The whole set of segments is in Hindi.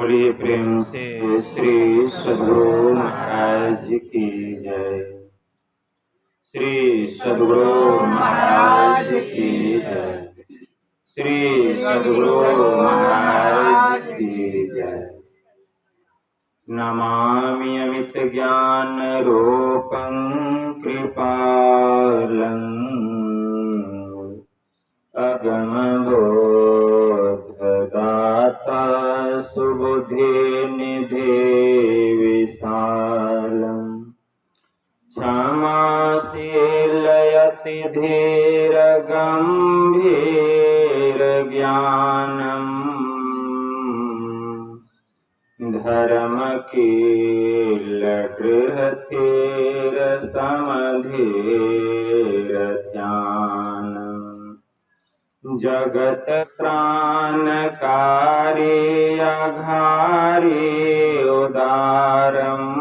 बोलिए प्रेम से श्री सद्गुरु महाराज की जय। श्री सद्गुरु महाराज की जय। श्री सद्गुरु महाराज की जय। नमामि अमित ज्ञान रूपं कृपालं अगम बोधदाता सुबुद्धि निधि विशालम् क्षमाशीलयति धीर गंभीर ज्ञानम् धर्म कील गृहधीर समधीर ध्यानम् जगत त्राणकारी अघारी उदारम्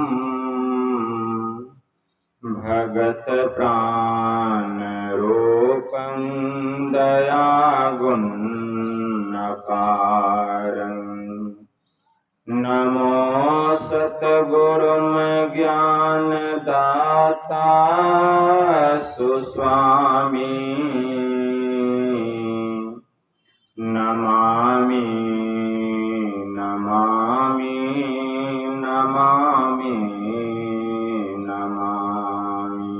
भगत प्राण रूपं दयागुण अपारम् नमो सतगुरुम ज्ञान दाता सुस्वामी नमामि नमामि नमामि नमामि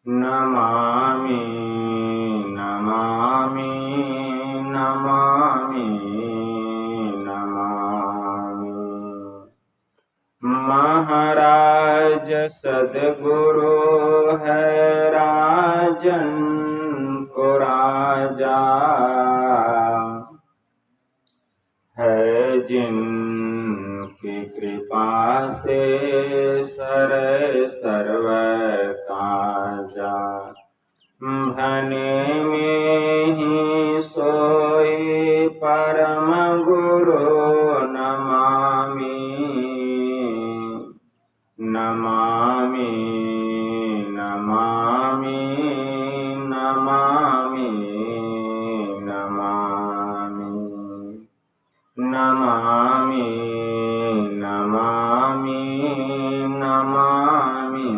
नमामि नमामि नमामि महाराज सद्गुरु है राजन को राजा है जिनकी कृपा से सर सर्व काजा भने में ही सोई परम गुरु नमामि नमामि नमामि नमामि नमामि नमामि नमामि नमामि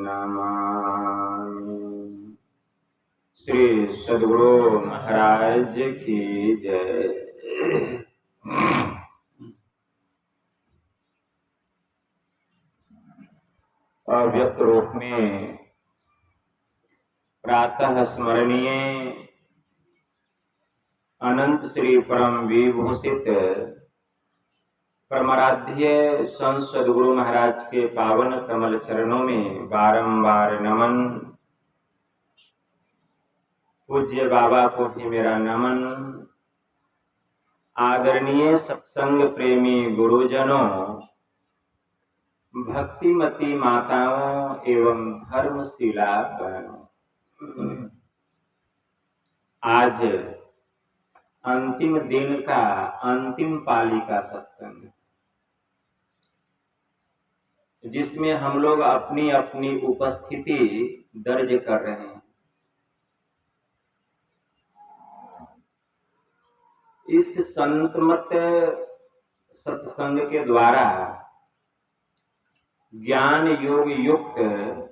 नमामि। श्री सद्गुरु महाराज की जय। अव्यक्त रूप में प्रातः स्मरणीय अनंत श्री परम विभूषित परमाराध्य संत सद्गुरु महाराज के पावन कमल चरणों में बारंबार नमन। पूज्य बाबा को भी मेरा नमन। आदरणीय सत्संग प्रेमी गुरुजनों, भक्तिमती माताओं एवं धर्मशिला बहनों, आज अंतिम दिन का अंतिम पाली का सत्संग, जिसमें हम लोग अपनी अपनी उपस्थिति दर्ज कर रहे हैं। इस संतमत सत्संग के द्वारा ज्ञान योग युक्त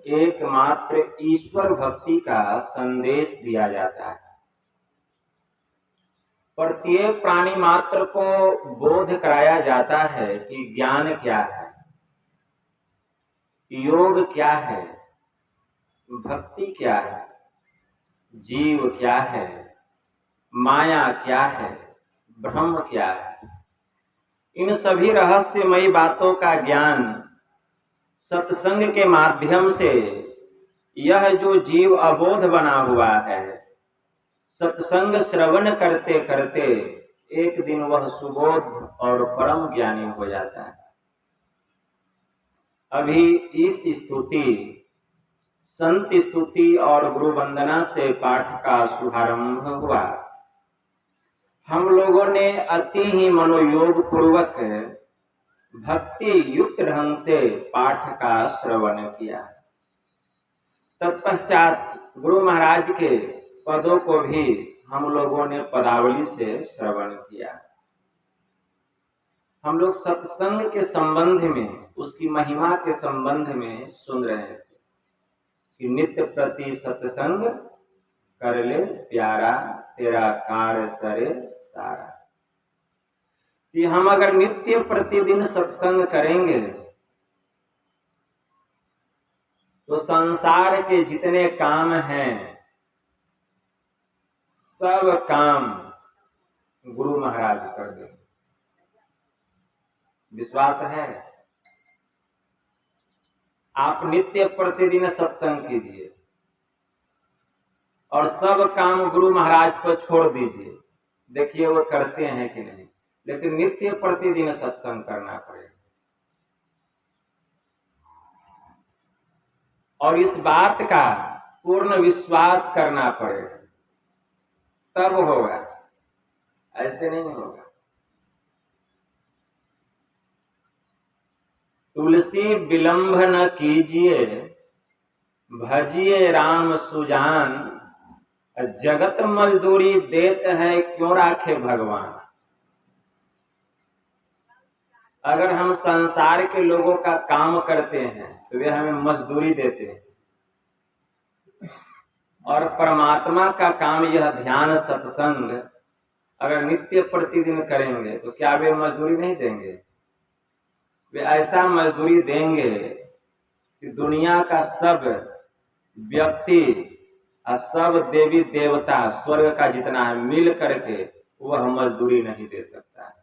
एकमात्र ईश्वर भक्ति का संदेश दिया जाता है। प्रत्येक प्राणी मात्र को बोध कराया जाता है कि ज्ञान क्या है, योग क्या है, भक्ति क्या है, जीव क्या है, माया क्या है, ब्रह्म क्या है। इन सभी रहस्यमयी बातों का ज्ञान सत्संग के माध्यम से यह जो जीव अबोध बना हुआ है, सत्संग श्रवण करते करते एक दिन वह सुबोध और परम ज्ञानी हो जाता है। अभी इस स्तुति, संत स्तुति और गुरु वंदना से पाठ का शुभारंभ हुआ। हम लोगों ने अति ही मनोयोग पूर्वक भक्ति युक्त ढंग से पाठ का श्रवण किया। तत्पश्चात गुरु महाराज के पदों को भी हम लोगों ने पदावली से श्रवण किया। हम लोग सत्संग के संबंध में, उसकी महिमा के संबंध में सुन रहे थे कि नित्य प्रति सत्संग कर ले प्यारा, तेरा कार्य सरे सारा। कि हम अगर नित्य प्रतिदिन सत्संग करेंगे तो संसार के जितने काम हैं सब काम गुरु महाराज कर देंगे। विश्वास है? आप नित्य प्रतिदिन सत्संग कीजिए और सब काम गुरु महाराज पर छोड़ दीजिए, देखिए वो करते हैं कि नहीं। लेकिन नित्य प्रतिदिन सत्संग करना पड़ेगा और इस बात का पूर्ण विश्वास करना पड़ेगा, तब होगा, ऐसे नहीं होगा। तुलसी विलंब न कीजिए, भजिए राम सुजान, जगत मजदूरी देत है क्यों राखे भगवान। अगर हम संसार के लोगों का काम करते हैं तो वे हमें मजदूरी देते हैं, और परमात्मा का काम यह ध्यान सत्संग अगर नित्य प्रतिदिन करेंगे तो क्या वे मजदूरी नहीं देंगे? वे ऐसा मजदूरी देंगे कि दुनिया का सब व्यक्ति और सब देवी देवता स्वर्ग का जितना है मिल करके वह मजदूरी नहीं दे सकता है।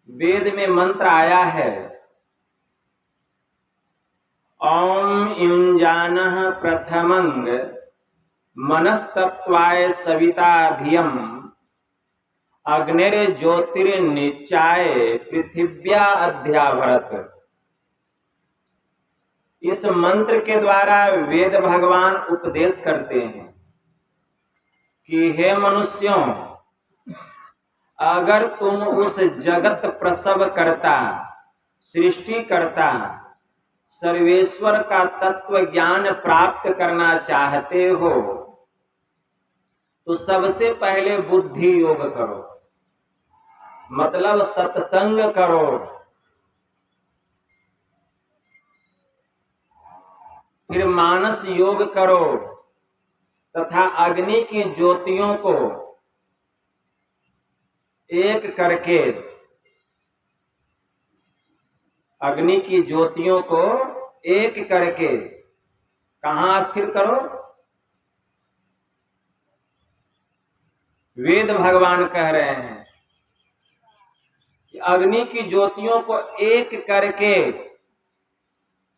वेद में मंत्र आया है, ओम युञ्जानः प्रथमंग मनस्तत्वाय सविता धियम, अग्निर ज्योतिर्निचाय पृथिव्या अध्याभरत। इस मंत्र के द्वारा वेद भगवान उपदेश करते हैं कि हे मनुष्यों, अगर तुम उस जगत प्रसव करता, सृष्टि करता, सर्वेश्वर का तत्व ज्ञान प्राप्त करना चाहते हो तो सबसे पहले बुद्धि योग करो, मतलब सत्संग करो। फिर मानस योग करो तथा अग्नि की ज्योतियों को एक करके, अग्नि की ज्योतियों को एक करके कहाँ स्थिर करो? वेद भगवान कह रहे हैं कि अग्नि की ज्योतियों को एक करके,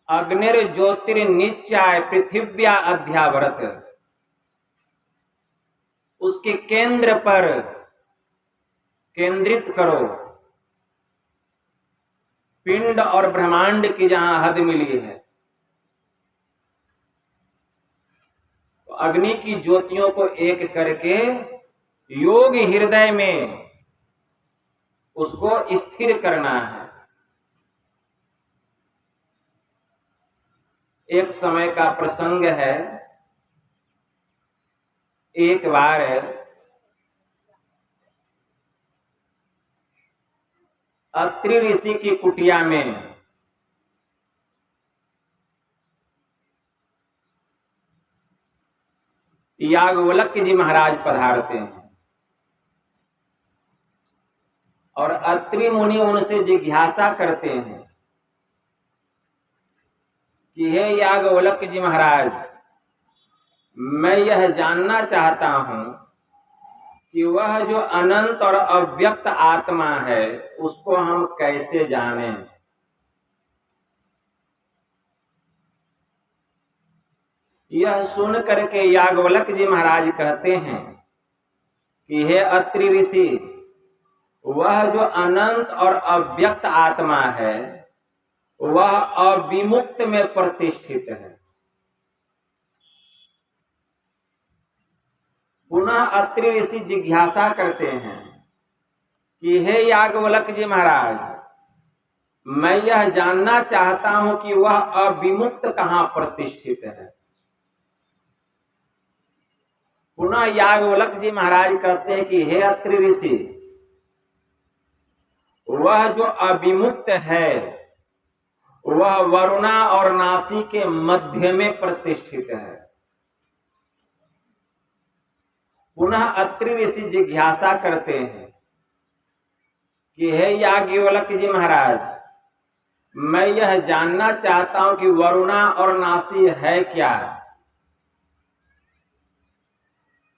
अग्निर ज्योतिर्निचाय पृथिव्या अध्याभरत, उसके केंद्र पर केंद्रित करो। पिंड और ब्रह्मांड की जहां हद मिली है, तो अग्नि की ज्योतियों को एक करके योग हृदय में उसको स्थिर करना है। एक समय का प्रसंग है, एक बार अत्रि ऋषि की कुटिया में याज्ञवल्क्य जी महाराज पधारते हैं और अत्रि मुनि उनसे जिज्ञासा करते हैं कि हे याज्ञवल्क्य जी महाराज, मैं यह जानना चाहता हूं कि वह जो अनंत और अव्यक्त आत्मा है उसको हम कैसे जानें। यह सुन करके याज्ञवल्क्य जी महाराज कहते हैं कि हे अत्रि ऋषि, वह जो अनंत और अव्यक्त आत्मा है वह अविमुक्त में प्रतिष्ठित है। पुनः अत्रि ऋषि जिज्ञासा करते हैं कि हे याज्ञवल्क्य जी महाराज, मैं यह जानना चाहता हूं कि वह अविमुक्त कहां प्रतिष्ठित है। पुनः याज्ञवल्क्य जी महाराज कहते हैं कि हे अत्रि ऋषि, वह जो अभिमुक्त है वह वरुणा और नासी के मध्य में प्रतिष्ठित है। पुनः अत्रि ऋषि जिज्ञासा करते हैं कि हे याज्ञवल्क्य जी महाराज, मैं यह जानना चाहता हूं कि वरुणा और नासी है क्या।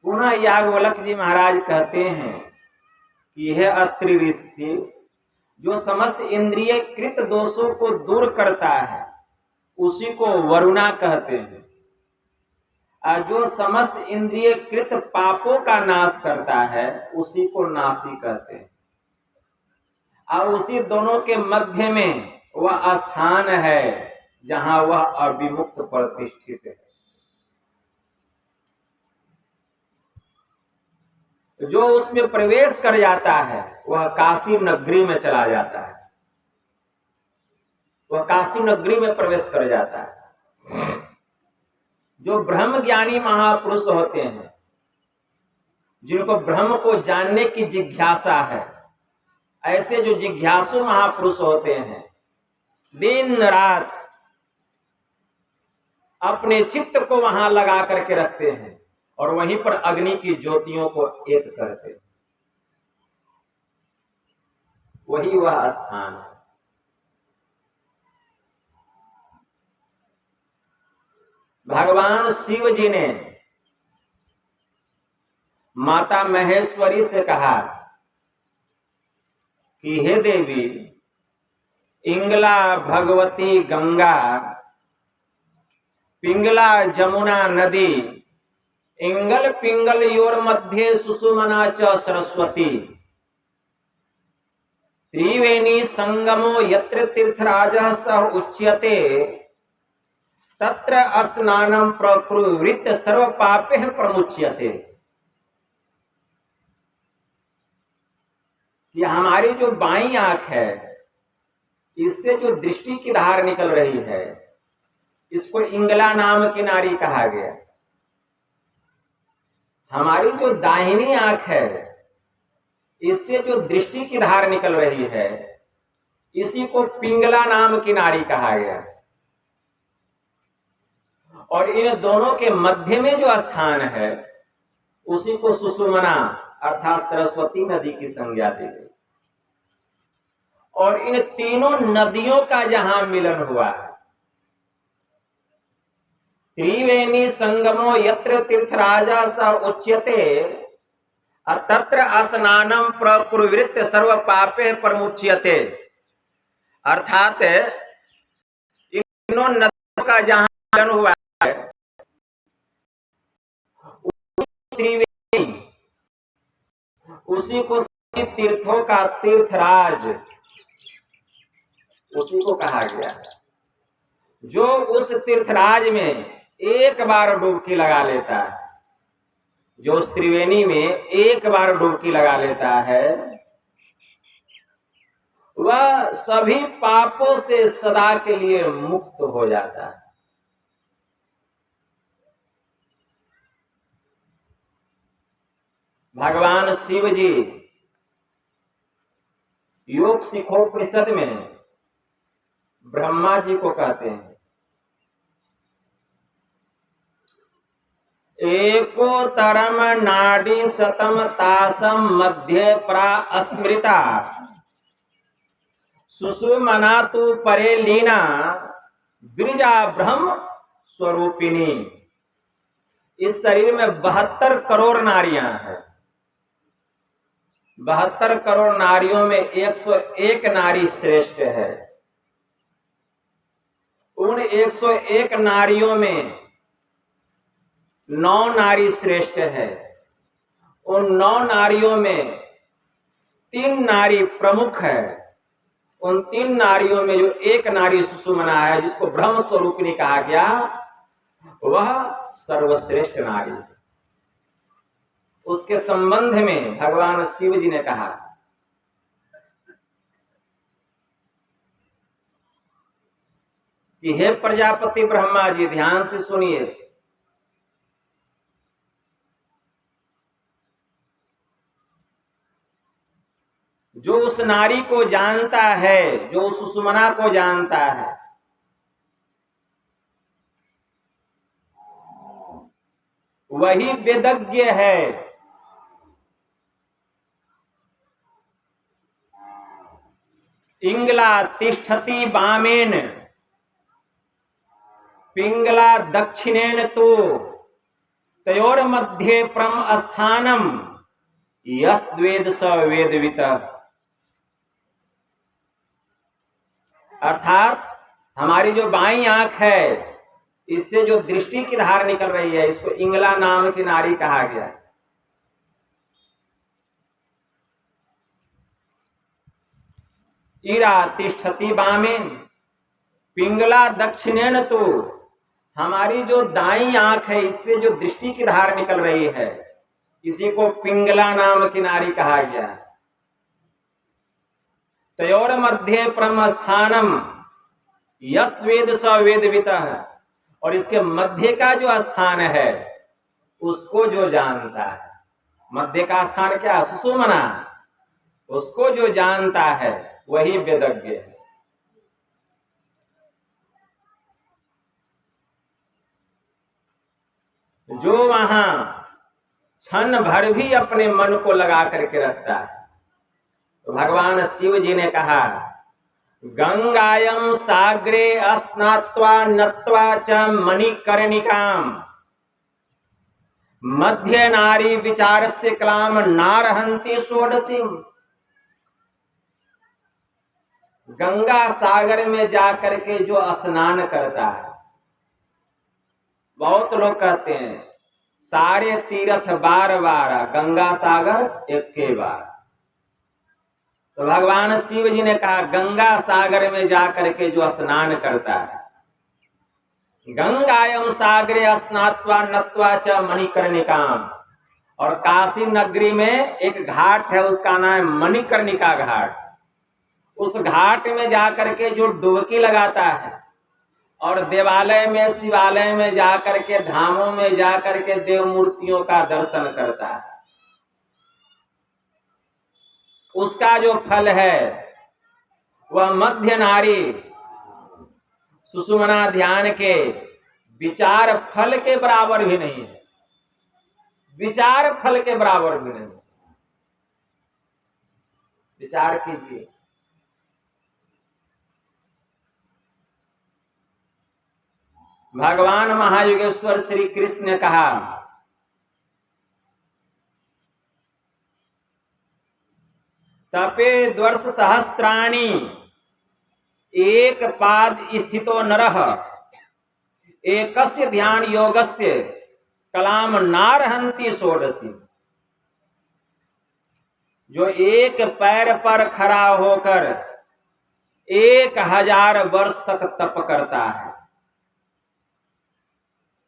पुनः याज्ञवल्क्य जी महाराज कहते हैं कि हे अत्रि ऋषि, जो समस्त इंद्रिय कृत दोषों को दूर करता है उसी को वरुणा कहते हैं, और जो समस्त इंद्रिय कृत पापों का नाश करता है उसी को नासी कहते हैं। और उसी दोनों के मध्य में वह स्थान है जहां वह अभिमुक्त प्रतिष्ठित है। जो उसमें प्रवेश कर जाता है वह काशी नगरी में चला जाता है, वह काशी नगरी में प्रवेश कर जाता है। जो ब्रह्म ज्ञानी महापुरुष होते हैं, जिनको ब्रह्म को जानने की जिज्ञासा है, ऐसे जो जिज्ञासु महापुरुष होते हैं, दिन रात अपने चित्त को वहां लगा करके रखते हैं और वहीं पर अग्नि की ज्योतियों को एक करते हैं। वही वह स्थान है। भगवान शिव जी ने माता महेश्वरी से कहा कि हे देवी, इंगला भगवती गंगा, पिंगला जमुना नदी, इंगल पिंगल योर मध्य सुषुमना च सरस्वती, त्रिवेणी संगमो यत्र तीर्थराजः सह उच्यते, तत्र स्नानं प्रकुर्वृत सर्व पापैः प्रमुच्यते। कि हमारी जो बाईं आंख है, इससे जो दृष्टि की धार निकल रही है, इसको इंगला नाम की नारी कहा गया। हमारी जो दाहिनी आंख है, इससे जो दृष्टि की धार निकल रही है, इसी को पिंगला नाम की नारी कहा गया। और इन दोनों के मध्य में जो स्थान है उसी को सुषुमना अर्थात सरस्वती नदी की संज्ञा दी गई। और इन तीनों नदियों का जहां मिलन हुआ है, त्रिवेणी संगमो यत्र तीर्थराजा स उच्यते, तत्र स्नानं प्रकुर्वृत सर्व पापैः प्रमुच्यते। अर्थात इन तीनों नदियों का जहां मिलन हुआ है, त्रिवेणी, उसी को तीर्थों का तीर्थराज उसी को कहा गया। जो उस तीर्थराज में एक बार डुबकी लगा लेता है, जो उस त्रिवेणी में एक बार डुबकी लगा लेता है, वह सभी पापों से सदा के लिए मुक्त हो जाता है। भगवान शिव जी योग शिखोपनिषद में ब्रह्मा जी को कहते हैं, एकोतरम नाडी शतम तासम मध्य प्रास्मृता, सुषुमना तु परे लीना, विरजा ब्रह्म स्वरूपिणी। इस शरीर में 72 करोड़ नारियां हैं। 72 करोड़ नारियों में 101 नारी श्रेष्ठ है। उन 101 नारियों में 9 नारी श्रेष्ठ है। उन 9 नारियों में 3 नारी प्रमुख है। उन 3 नारियों में जो एक नारी सुषुमना है, जिसको ब्रह्म स्वरूपिणी कहा गया, वह सर्वश्रेष्ठ नारी है। उसके संबंध में भगवान शिव जी ने कहा कि हे प्रजापति ब्रह्मा जी, ध्यान से सुनिए। उस नारी को जानता है, जो सुषुम्ना को जानता है, वही वेदज्ञ है। इंगला तिष्ठति वामेन पिंगला दक्षिणेन तो तयोर मध्ये परम स्थानम यस्वेद स वेदवित। अर्थात हमारी जो बाईं आंख है, इससे जो दृष्टि की धार निकल रही है, इसको इंगला नाम की नारी कहा गया है। ईरा तिष्ठति वामेन पिंगला दक्षिणेन तो, हमारी जो दाईं आंख है, इससे जो दृष्टि की धार निकल रही है, इसी को पिंगला नाम की नारी कहा गया। तयोर मध्य परम स्थानम यस्वेद स वेदवितः, और इसके मध्य का जो स्थान है, उसको जो जानता है। मध्य का स्थान क्या? सुषुम्ना। उसको जो जानता है वही वेदज्ञ है। जो वहां क्षण भर भी अपने मन को लगा करके रखता है, तो भगवान शिव जी ने कहा, गंगायम सागरे स्नात्वा नत्वा च मणिकर्णिकाम मध्य नारी विचारस्य क्लाम नारहंति षोडशीम। गंगा सागर में जाकर के जो स्नान करता है, बहुत लोग कहते हैं सारे तीर्थ बार बार, गंगा सागर एक के बार। तो भगवान शिव जी ने कहा, गंगा सागर में जाकर के जो स्नान करता है, गंगायम सागरे स्नात्वा नत्वा च मणिकर्णिकाम। और काशी नगरी में एक घाट है, उसका नाम है मणिकर्णिका घाट। उस घाट में जाकर के जो डुबकी लगाता है, और देवालय में, शिवालय में जाकर के, धामों में जाकर के देव मूर्तियों का दर्शन करता है, उसका जो फल है वह मध्य नारी सुषुम्ना ध्यान के विचार फल के बराबर भी नहीं है। विचार फल के बराबर भी नहीं। विचार कीजिए, भगवान महायोगेश्वर श्री कृष्ण ने कहा, तपे द्वर्ष सहस्त्राणि एक पाद स्थितो नरः एकस्य ध्यान योगस्य कलाम नारहंति षोडशी। जो एक पैर पर खड़ा होकर 1000 वर्ष तक तप करता है,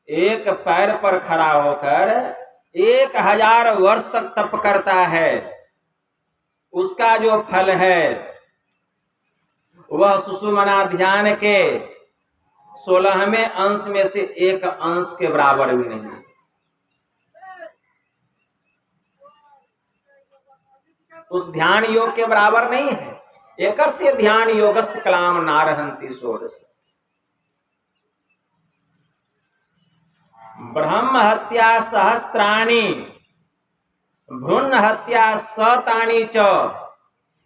एक पैर पर खड़ा होकर 1000 वर्ष तक तप करता है, उसका जो फल है वह सुषुम्ना ध्यान के 16वें अंश में से 1 अंश के बराबर भी नहीं। उस ध्यान योग के बराबर नहीं है। एकस्य ध्यान योगस्य कलाम नारहंति षोडशी। ब्रह्म हत्या सहस्त्राणि भ्रूण हत्या शतानि च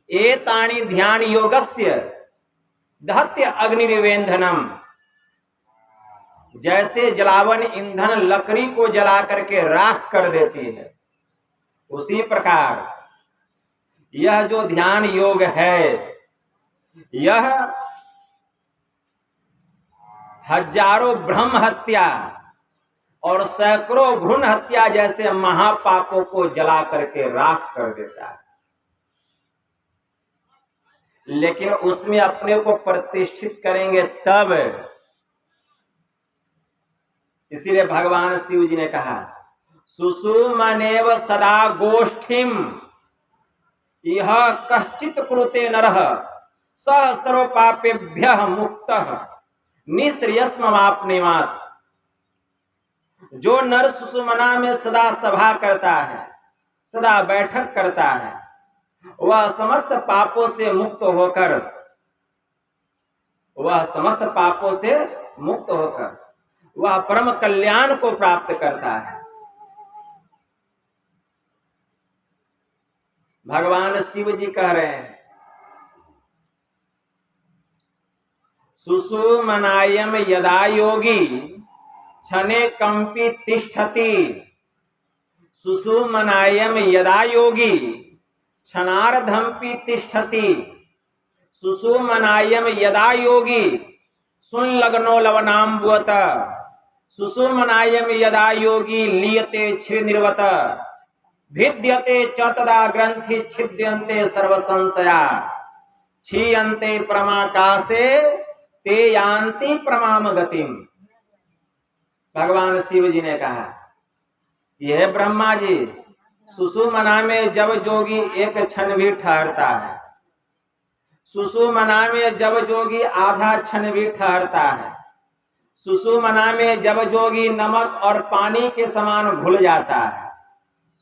एतानि ध्यान योगस्य दहत्य अग्निरिवेंधनम। जैसे जलावन ईंधन लकड़ी को जला करके राख कर देती है, उसी प्रकार यह जो ध्यान योग है, यह हजारों ब्रह्म हत्या और सैकड़ों भ्रूण हत्या जैसे महापापों को जला करके राख कर देता है। लेकिन उसमें अपने को प्रतिष्ठित करेंगे तब। इसीलिए भगवान शिव जी ने कहा, सुषुम्नेव सदा गोष्ठीम यह कश्चित कृते नरः सह सर्व पापेभ्यः मुक्तः निःश्रेयस्माप्नुयात्। जो नर सुषुम्ना में सदा सभा करता है, सदा बैठक करता है, वह समस्त पापों से मुक्त होकर वह परम कल्याण को प्राप्त करता है। भगवान शिव जी कह रहे हैं, सुषुम्नायम यदा योगी क्षणे कंपि तिष्ठति। सुषुम्नायम यदा योगी क्षणार्धमपि तिष्ठति। सुषुम्नायम यदा योगी सुनलग्नो लवनाम्बुवत। सुषुम्नायम यदा योगी लीयते क्षीरनिर्वत। भिद्यते च तदा ग्रंथि छिद्यन्ते सर्व संशया। क्षीयन्ते प्रमाकाशे ते यान्ति प्रमाम गतिम। भगवान शिव जी ने कहा, यह ब्रह्मा जी, सुषुम्ना में जब जोगी एक क्षण भी ठहरता है, सुषुम्ना में जब जोगी आधा क्षण भी ठहरता है, सुषुम्ना में जब जोगी नमक और पानी के समान घुल जाता है,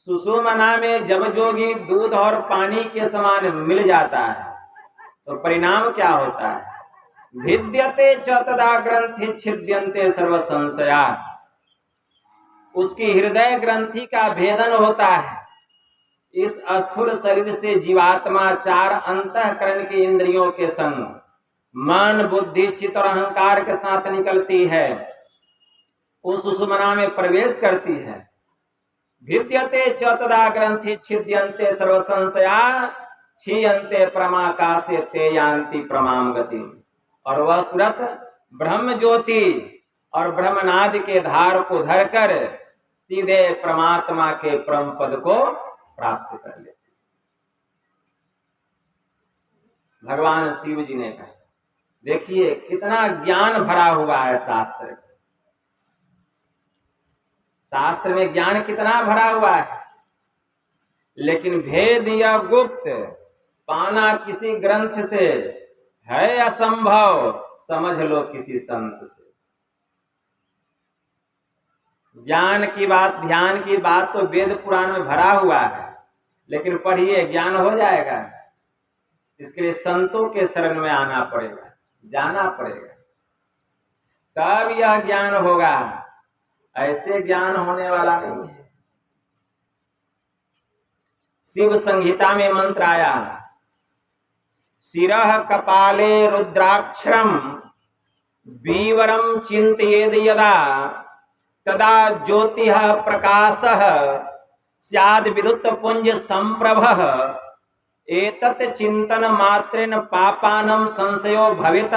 सुषुम्ना में जब जोगी दूध और पानी के समान मिल जाता है, तो परिणाम क्या होता है? भिद्यते च तदा ग्रंथि छिद्यन्ते सर्व संशया। उसकी हृदय ग्रंथि का भेदन होता है। इस स्थूल शरीर से जीवात्मा चार अंतःकरण की इंद्रियों के संग मन, बुद्धि, चित्त और अहंकार के साथ निकलती है, उस सुषुम्ना में प्रवेश करती है। भिद्यते च तदा ग्रंथि छिद्यन्ते सर्व संशया। क्षीयन्ते प्रमाकाशे ते यान्ति प्रमाम गति। और वह सुरत ब्रह्म ज्योति और ब्रह्मनाद के धार को धरकर सीधे परमात्मा के परम पद को प्राप्त कर लेते। भगवान शिव जी ने कहा, देखिए कितना ज्ञान भरा हुआ है शास्त्र। शास्त्र में ज्ञान कितना भरा हुआ है, लेकिन भेद या गुप्त पाना किसी ग्रंथ से है असंभव, समझ लो किसी संत से। ज्ञान की बात, ध्यान की बात तो वेद पुराण में भरा हुआ है, लेकिन पढ़िए ज्ञान हो जाएगा। इसके लिए संतों के शरण में आना पड़ेगा, जाना पड़ेगा, तब यह ज्ञान होगा। ऐसे ज्ञान होने वाला नहीं है। शिव संहिता में मंत्र आया, शिरः कपाले रुद्राक्षरम वीवरम चिंतयेद यदा तदा ज्योतिः प्रकाशः स्याद् विद्युत पुंज संप्रभः। एतत् चिंतन मात्रेण पापानं संशयो भवेत।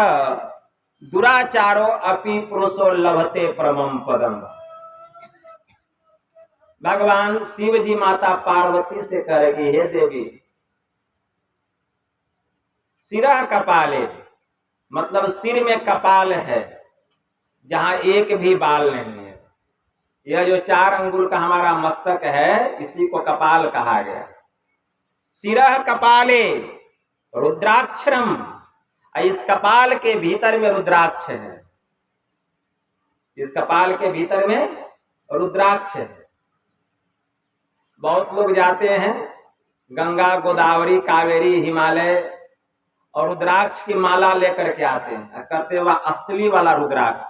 दुराचारो अपि पुरुषो लभते परमं पदम। भगवान शिव जी माता पार्वती से कहेगी, हे देवी, सिरह कपाले मतलब सिर में कपाल है, जहां एक भी बाल नहीं है। यह जो 4 अंगुल का हमारा मस्तक है, इसी को कपाल कहा गया। सिरह कपाले रुद्राक्षरम, इस कपाल के भीतर में रुद्राक्ष है। इस कपाल के भीतर में रुद्राक्ष है। बहुत लोग जाते हैं गंगा, गोदावरी, कावेरी, हिमालय और रुद्राक्ष की माला लेकर के आते हैं, कहते वह असली वाला रुद्राक्ष।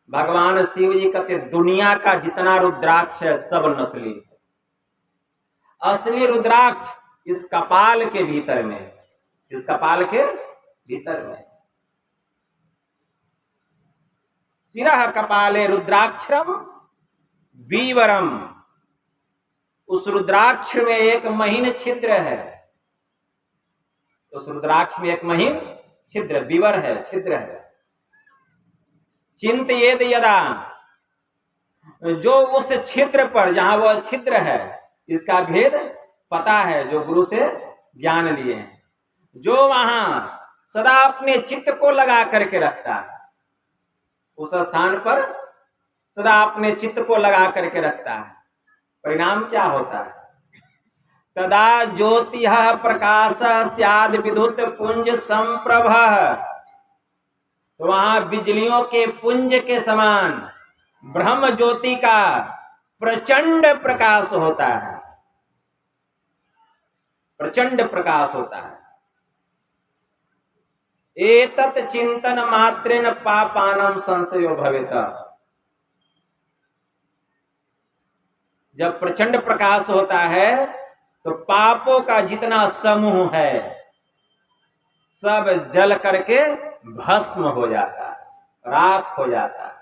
भगवान शिव जी कहते दुनिया का जितना रुद्राक्ष है सब नकली है। असली रुद्राक्ष इस कपाल के भीतर में, इस कपाल के भीतर में। सिरह कपाले रुद्राक्षरम वीवरम, उस रुद्राक्ष में एक महीन छिद्र है। उस रुद्राक्ष में एक महीन छिद्र, विवर है, छिद्र है। चिंतयेद यदा, जो उस छिद्र पर, जहां वह छिद्र है, इसका भेद पता है, जो गुरु से ज्ञान लिए हैं, जो वहां सदा अपने चित्त को लगा करके रखता है, उस स्थान पर सदा अपने चित्त को लगा करके रखता है, परिणाम क्या होता है? तदा ज्योतिः प्रकाश स्याद् विद्युत पुंज संप्रभः, तो वहां बिजलियों के पुंज के समान ब्रह्म ज्योति का प्रचंड प्रकाश होता है। प्रचंड प्रकाश होता है। एतत् चिंतन मात्रेण पापानां संशयो भवेत। जब प्रचंड प्रकाश होता है तो पापों का जितना समूह है सब जल करके भस्म हो जाता है, राख हो जाता है।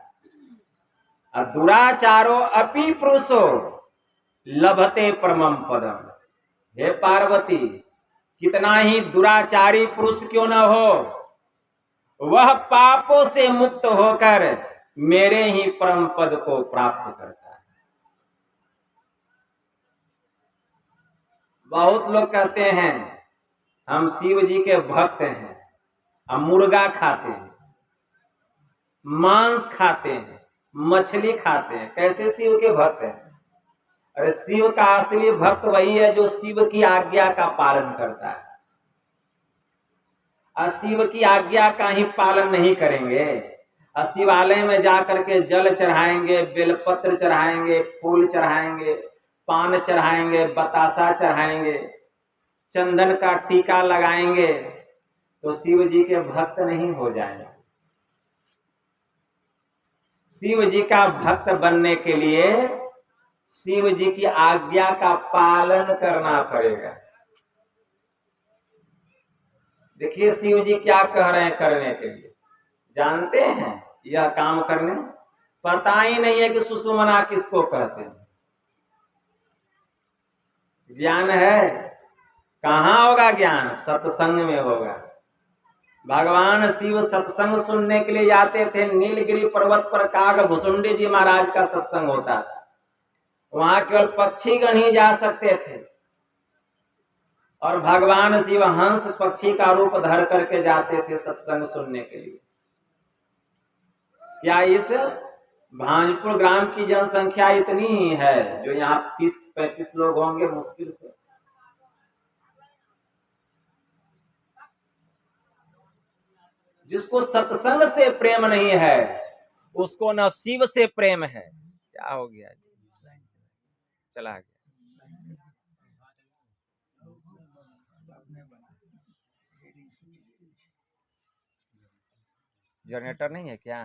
और दुराचारो अपि पुरुषो लभते परमं पदम। हे पार्वती, कितना ही दुराचारी पुरुष क्यों न हो, वह पापों से मुक्त होकर मेरे ही परम पद को प्राप्त करता है। बहुत लोग कहते हैं हम शिव जी के भक्त हैं, हम मुर्गा खाते हैं, मांस खाते हैं, मछली खाते हैं, कैसे शिव के भक्त हैं? अरे शिव का असली भक्त वही है जो शिव की आज्ञा का पालन करता है। और शिव की आज्ञा का ही पालन नहीं करेंगे, और शिवालय में जाकर के जल चढ़ाएंगे, बेलपत्र चढ़ाएंगे, फूल चढ़ाएंगे, पान चढ़ाएंगे, बतासा चढ़ाएंगे, चंदन का टीका लगाएंगे, तो शिव जी के भक्त नहीं हो जाएंगे। शिव जी का भक्त बनने के लिए शिव जी की आज्ञा का पालन करना पड़ेगा। देखिए शिव जी क्या कह रहे हैं करने के लिए, जानते हैं यह काम करने? पता ही नहीं है कि सुषुम्ना किसको कहते हैं। ज्ञान है, कहाँ होगा ज्ञान? सत्संग में होगा। भगवान शिव सत्संग सुनने के लिए जाते थे। नीलगिरी पर्वत पर काग भुसुंडी जी महाराज का सत्संग होता था। वहां केवल पक्षीगण ही जा सकते थे, और भगवान शिव हंस पक्षी का रूप धर करके जाते थे सत्संग सुनने के लिए। क्या इस भांजपुर ग्राम की जनसंख्या इतनी ही है जो यहाँ 30-35 लोग होंगे मुश्किल से? जिसको सत्संग से प्रेम नहीं है उसको न शिव से प्रेम है। क्या हो गया? चला गया। जनरेटर नहीं है क्या?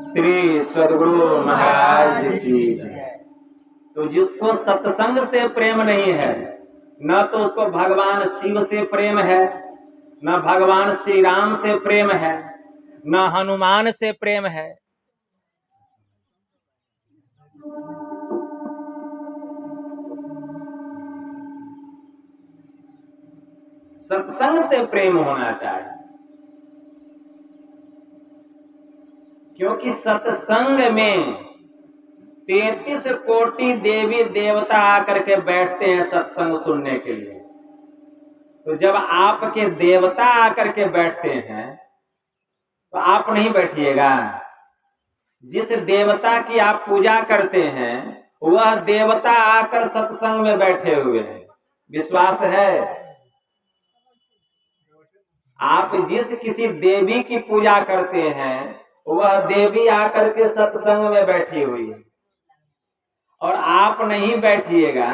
श्री सद्गुरु महाराज की। तो जिसको सत्संग से प्रेम नहीं है, न तो उसको भगवान शिव से प्रेम है, न भगवान श्री राम से प्रेम है, न हनुमान से प्रेम है। सत्संग से प्रेम होना चाहिए, क्योंकि सत्संग में 33 कोटि देवी देवता आकर के बैठते हैं सत्संग सुनने के लिए। तो जब आपके देवता आकर के बैठते हैं तो आप नहीं बैठिएगा। जिस देवता की आप पूजा करते हैं वह देवता आकर सत्संग में बैठे हुए हैं। विश्वास है? आप जिस किसी देवी की पूजा करते हैं वह देवी आकर के सत्संग में बैठी हुई है, और आप नहीं बैठिएगा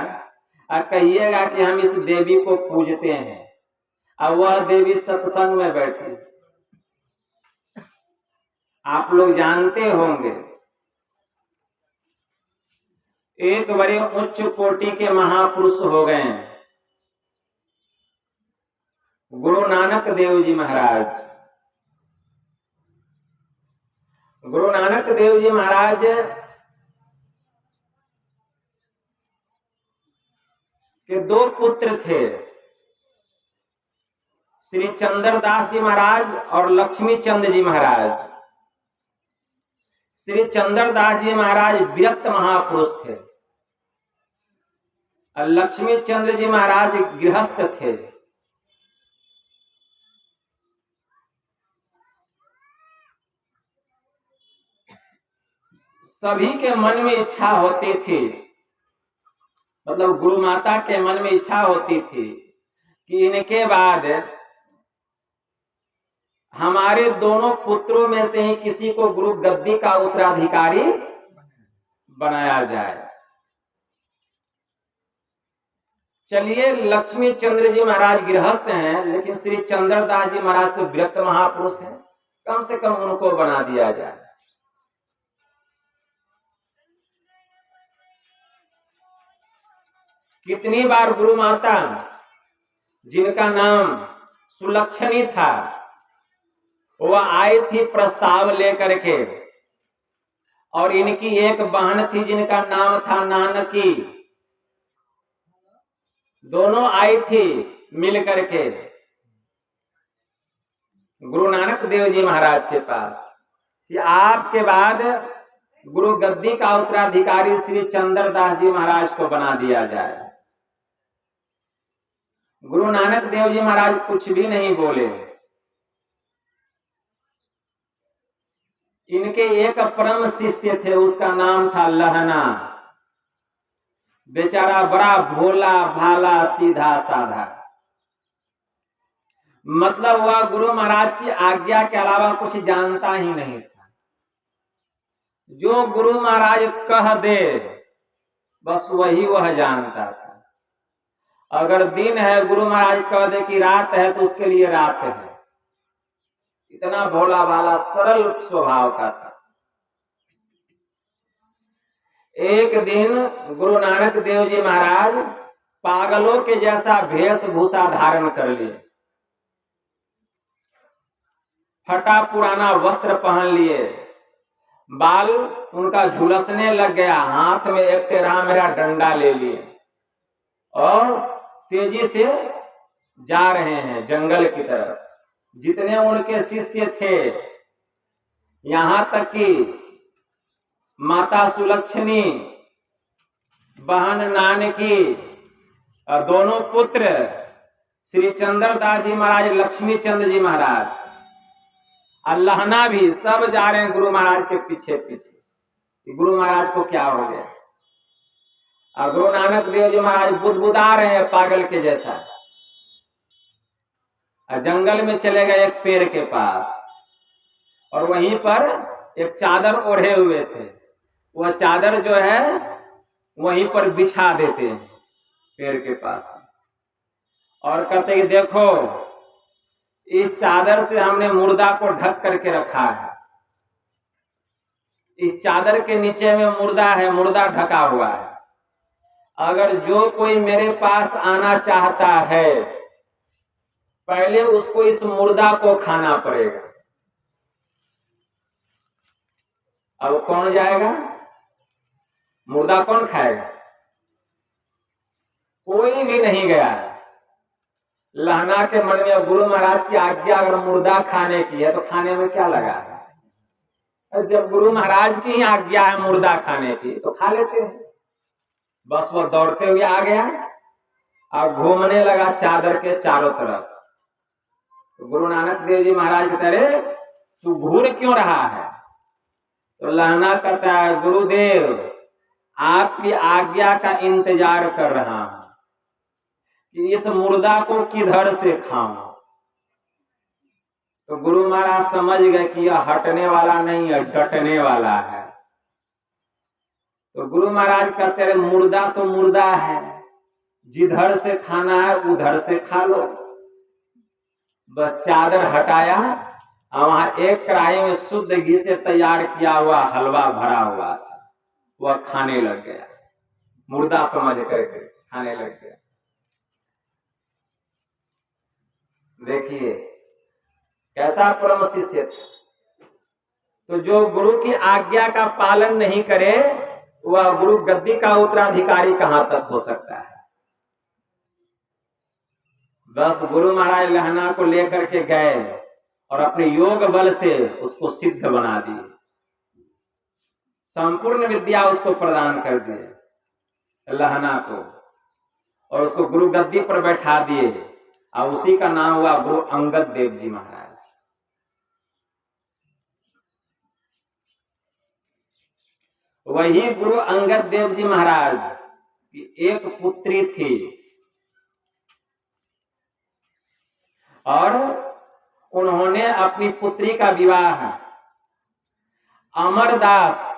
और कहिएगा कि हम इस देवी को पूजते हैं, और वह देवी सत्संग में बैठी। आप लोग जानते होंगे एक बड़े उच्च कोटि के महापुरुष हो गए गुरु नानक देव जी महाराज। गुरु नानक देव जी महाराज के 2 पुत्र थे, श्री चंद्रदास जी महाराज और लक्ष्मी चंद जी महाराज। श्री चंद्रदास जी महाराज विरक्त महापुरुष थे और लक्ष्मी चंद्र जी महाराज गृहस्थ थे। सभी के मन में इच्छा होती थी, मतलब गुरु माता के मन में इच्छा होती थी कि इनके बाद हमारे दोनों पुत्रों में से ही किसी को गुरु गद्दी का उत्तराधिकारी बनाया जाए। चलिए, लक्ष्मी चंद्र जी महाराज गृहस्थ हैं, लेकिन श्री चंद्रदास जी महाराज तो विरक्त महापुरुष हैं, कम से कम उनको बना दिया जाए। कितनी बार गुरु माता जिनका नाम सुलक्षणी था, वह आई थी प्रस्ताव लेकर के, और इनकी एक बहन थी जिनका नाम था नानकी, दोनों आई थी मिल करके गुरु नानक देव जी महाराज के पास कि आपके बाद गुरु गद्दी का उत्तराधिकारी श्री चंद्रदास जी महाराज को बना दिया जाए। गुरु नानक देव जी महाराज कुछ भी नहीं बोले। इनके एक परम शिष्य थे, उसका नाम था लहना। बेचारा बड़ा भोला भाला सीधा साधा, मतलब वह गुरु महाराज की आज्ञा के अलावा कुछ जानता ही नहीं था। जो गुरु महाराज कह दे बस वही वह जानता था। अगर दिन है, गुरु महाराज कह दे कि रात है, तो उसके लिए रात है। इतना भोला भाला सरल स्वभाव का था। एक दिन गुरु नानक देव जी महाराज पागलों के जैसा वेशभूषा धारण कर लिए, फटा पुराना वस्त्र पहन लिए, बाल उनका झुलसने लग गया, हाथ में एक टेढ़ा मेढ़ा डंडा ले लिए और तेजी से जा रहे हैं जंगल की तरफ। जितने उनके शिष्य थे, यहां तक कि माता सुलक्षणी, बहन नानकी, दोनों पुत्र श्री चंद्रदास जी महाराज, लक्ष्मी चंद्र जी महाराज, अल्लाहना भी, सब जा रहे हैं गुरु महाराज के पीछे पीछे। गुरु महाराज को क्या हो गया? और गुरु नानक देव जी महाराज बुदबुदा रहे हैं पागल के जैसा। जंगल में चले गए एक पेड़ के पास, और वहीं पर एक चादर ओढ़े हुए थे। वह चादर जो है वहीं पर बिछा देते हैं पेड़ के पास, और कहते हैं देखो, इस चादर से हमने मुर्दा को ढक करके रखा है। इस चादर के नीचे में मुर्दा है, मुर्दा ढका हुआ है। अगर जो कोई मेरे पास आना चाहता है, पहले उसको इस मुर्दा को खाना पड़ेगा। अब कौन जाएगा? मुर्दा कौन खाएगा? कोई भी नहीं गया। लहना के मन में गुरु महाराज की आज्ञा अगर मुर्दा खाने की है तो खाने में क्या लगा है? जब गुरु महाराज की ही आज्ञा है मुर्दा खाने की तो खा लेते हैं। बस वो दौड़ते हुए आ गया और घूमने लगा चादर के चारों तरफ। तो गुरु नानक देव जी महाराज कहते रहे, तू घूर क्यों रहा है? तो लहना कहता है, गुरुदेव आपकी आज्ञा का इंतजार कर रहा हूं कि इस मुर्दा को किधर से खाऊं। तो गुरु महाराज समझ गए कि यह हटने वाला नहीं है, डटने वाला है। तो गुरु महाराज कहते रहे, मुर्दा तो मुर्दा है, जिधर से खाना है उधर से खा लो। बस चादर हटाया और वहां एक कढ़ाई में शुद्ध घी से तैयार किया हुआ हलवा भरा हुआ था, वह खाने लग गया। मुर्दा समझ करके खाने लग गया। देखिए कैसा परम शिष्य था। तो जो गुरु की आज्ञा का पालन नहीं करे, वह गुरु गद्दी का उत्तराधिकारी कहां तक हो सकता है? बस गुरु महाराज लहना को लेकर के गए और अपने योग बल से उसको सिद्ध बना दिए, संपूर्ण विद्या उसको प्रदान कर दिए लहना को, और उसको गुरु गद्दी पर बैठा दिए, और उसी का नाम हुआ गुरु अंगद देव जी महाराज। वही गुरु अंगद देव जी महाराज की एक पुत्री थी, और उन्होंने अपनी पुत्री का विवाह अमरदास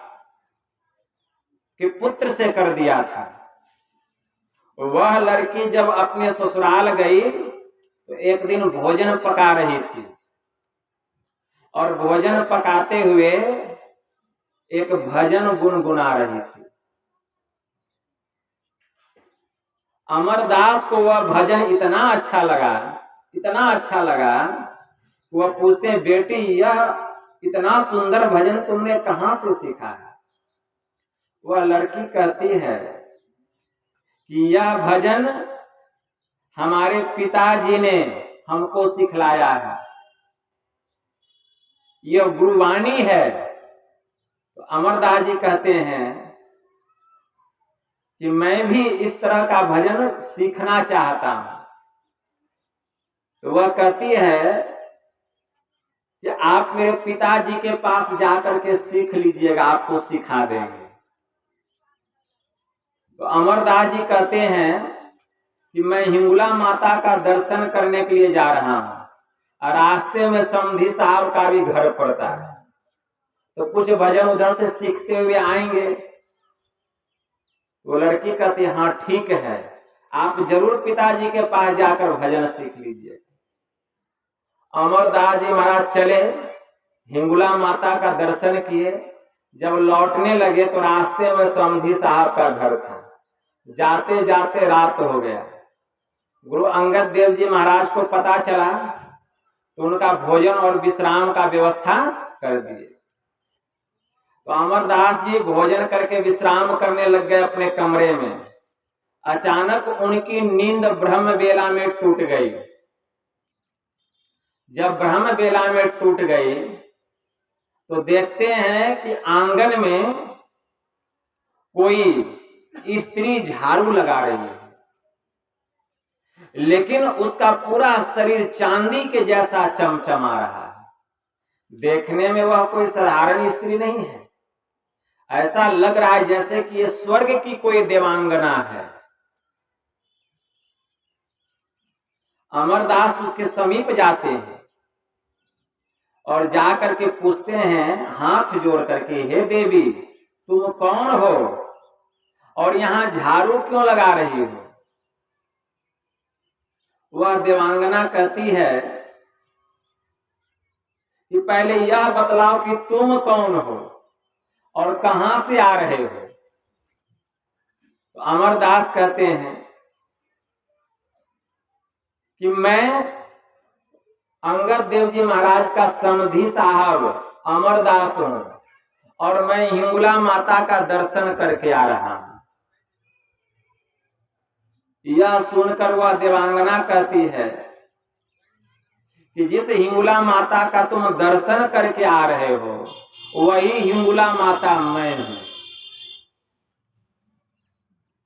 के पुत्र से कर दिया था। वह लड़की जब अपने ससुराल गई तो एक दिन भोजन पका रही थी और भोजन पकाते हुए एक भजन गुनगुना रही थी। अमरदास को वह भजन इतना अच्छा लगा, वह पूछते हैं, बेटी यह इतना सुंदर भजन तुमने कहां से सीखा है? वह लड़की कहती है कि यह भजन हमारे पिताजी ने हमको सिखलाया है, यह गुरुवाणी है। तो अमरदास जी कहते हैं कि मैं भी इस तरह का भजन सीखना चाहता हूं। तो वह कहती है कि आप मेरे पिताजी के पास जाकर के सीख लीजिएगा, आपको सिखा देंगे। तो अमरदास जी कहते हैं कि मैं हिंगुला माता का दर्शन करने के लिए जा रहा हूं और रास्ते में समधी साहब का भी घर पड़ता है, तो कुछ भजन उधर से सीखते हुए आएंगे। वो लड़की कहती है, हाँ ठीक है, आप जरूर पिताजी के पास जाकर भजन सीख लीजिए। अमरदास जी महाराज चले, हिंगुला माता का दर्शन किए। जब लौटने लगे तो रास्ते में समधी साहब का घर था। जाते जाते रात हो गया। गुरु अंगद देव जी महाराज को पता चला तो उनका भोजन और विश्राम का व्यवस्था कर दिए। तो अमरदास जी भोजन करके विश्राम करने लग गए अपने कमरे में। अचानक उनकी नींद ब्रह्म बेला में टूट गई। जब ब्रह्म बेला में टूट गई तो देखते हैं कि आंगन में कोई स्त्री झाड़ू लगा रही है, लेकिन उसका पूरा शरीर चांदी के जैसा चमचमा रहा है। देखने में वह कोई साधारण स्त्री नहीं है, ऐसा लग रहा है जैसे कि ये स्वर्ग की कोई देवांगना है। अमरदास उसके समीप जाते हैं और जाकर के पूछते हैं हाथ जोड़ करके, हे देवी तुम कौन हो और यहाँ झाड़ू क्यों लगा रही हो? वह देवांगना कहती है कि पहले यह बतलाओ कि तुम कौन हो और कहां से आ रहे हो? तो अमरदास कहते हैं कि मैं अंगद देव जी महाराज का समधी साहब अमरदास हूं और मैं हिंगुला माता का दर्शन करके आ रहा हूं। यह सुनकर वह देवांगना कहती है कि जिस हिंगुला माता का तुम दर्शन करके आ रहे हो वही हिंगुला माता मैं हूं।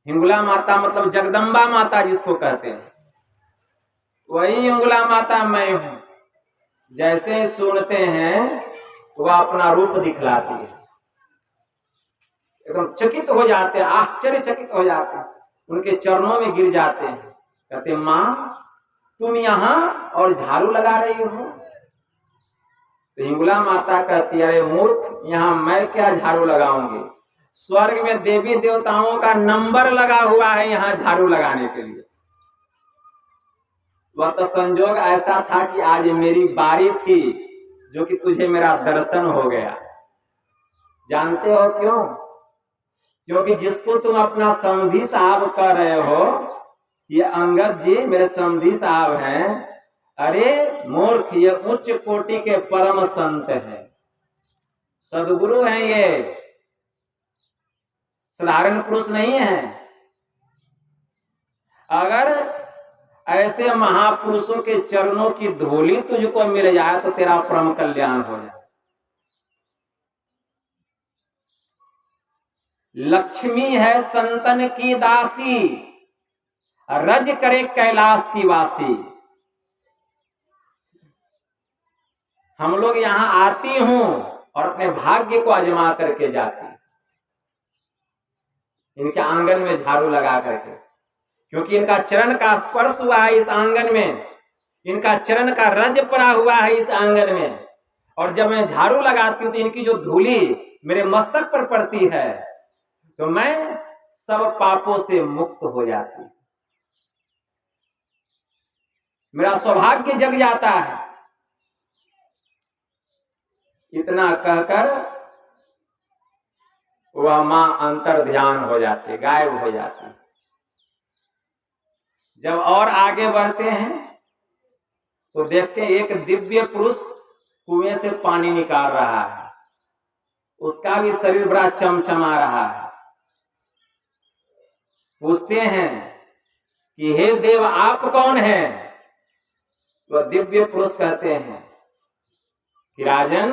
हिंगुला माता मतलब जगदम्बा माता जिसको कहते हैं, वही हिंगुला माता मैं हूं। जैसे सुनते हैं वह अपना रूप दिखलाती है, एकदम चकित हो जाते हैं, आश्चर्यचकित हो जाते हैं, उनके चरणों में गिर जाते हैं। कहते माँ तुम यहाँ और झाड़ू लगा रही हो? तो हिंगुला माता कहती है, अरे मूर्ख, यहाँ मैं क्या झाड़ू लगाऊंगी? स्वर्ग में देवी देवताओं का नंबर लगा हुआ है यहाँ झाड़ू लगाने के लिए। वह तो संजोग ऐसा था कि आज मेरी बारी थी जो कि तुझे मेरा दर्शन हो गया। जानते हो क्यों? क्योंकि जिसको तुम अपना समधी साहब कह रहे हो, ये अंगद जी मेरे समधी साहब हैं। अरे मूर्ख, ये उच्च कोटि के परम संत हैं, सदगुरु हैं, ये साधारण पुरुष नहीं है। अगर ऐसे महापुरुषों के चरणों की धूलि तुझको मिल जाए तो तेरा परम कल्याण हो जाए। लक्ष्मी है संतन की दासी, रज करे कैलाश की वासी। हम लोग यहां आती हूं और अपने भाग्य को आजमा करके जाती, इनके आंगन में झाड़ू लगा करके, क्योंकि इनका चरण का स्पर्श हुआ है इस आंगन में, इनका चरण का रज पड़ा हुआ है इस आंगन में, और जब मैं झाड़ू लगाती हूँ तो इनकी जो धूली मेरे मस्तक पर पड़ती है तो मैं सब पापों से मुक्त हो जाती हूँ, मेरा सौभाग्य जग जाता है। इतना कहकर वह मां अंतर ध्यान हो जाते, गायब हो जाती। जब और आगे बढ़ते हैं तो देखते हैं एक दिव्य पुरुष कुएं से पानी निकाल रहा है, उसका भी शरीर बड़ा चमचमा रहा है। पूछते हैं कि हे देव आप कौन हैं? वह दिव्य पुरुष कहते हैं कि राजन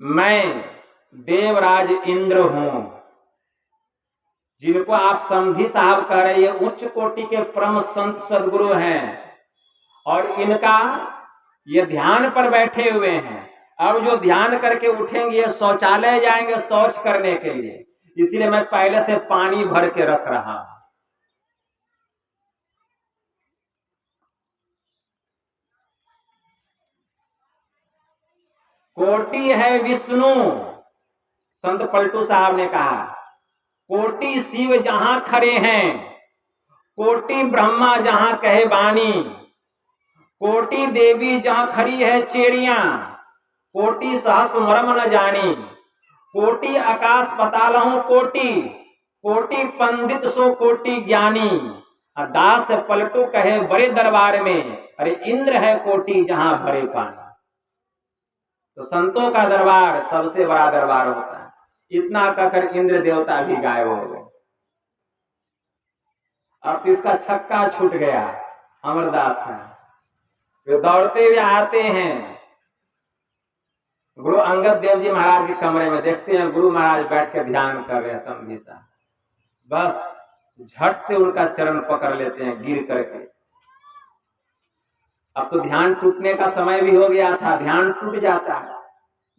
मैं देवराज इंद्र हूं, जिनको आप समधी साहब कह रहे हैं, उच्च कोटि के परम संत सदगुरु हैं, और इनका ये ध्यान पर बैठे हुए हैं। अब जो ध्यान करके उठेंगे ये शौचालय जाएंगे शौच करने के लिए, इसीलिए मैं पहले से पानी भर के रख रहा हूं। कोटि है विष्णु, संत पलटू साहब ने कहा, कोटि शिव जहां खड़े हैं, कोटि ब्रह्मा जहां कहे बानी, कोटि देवी जहां खड़ी है चेरियां, कोटि सहस्र मर्म न जानी, कोटि आकाश पतालहु कोटि, कोटि पंडित सो कोटि ज्ञानी, दास पलटू कहे बड़े दरबार में, अरे इंद्र है कोटि जहां भरे पानी। तो संतों का दरबार सबसे बड़ा दरबार होता है। इतना कहकर इंद्र देवता भी गायब हो गए। अब तो इसका छक्का छूट गया अमरदास का। वे दौड़ते हुए आते हैं गुरु अंगद देव जी महाराज के कमरे में, देखते हैं गुरु महाराज बैठ कर ध्यान कर रहे हैं समधी सा। बस झट से उनका चरण पकड़ लेते हैं गिर करके। अब तो ध्यान टूटने का समय भी हो गया था, ध्यान टूट जाता है।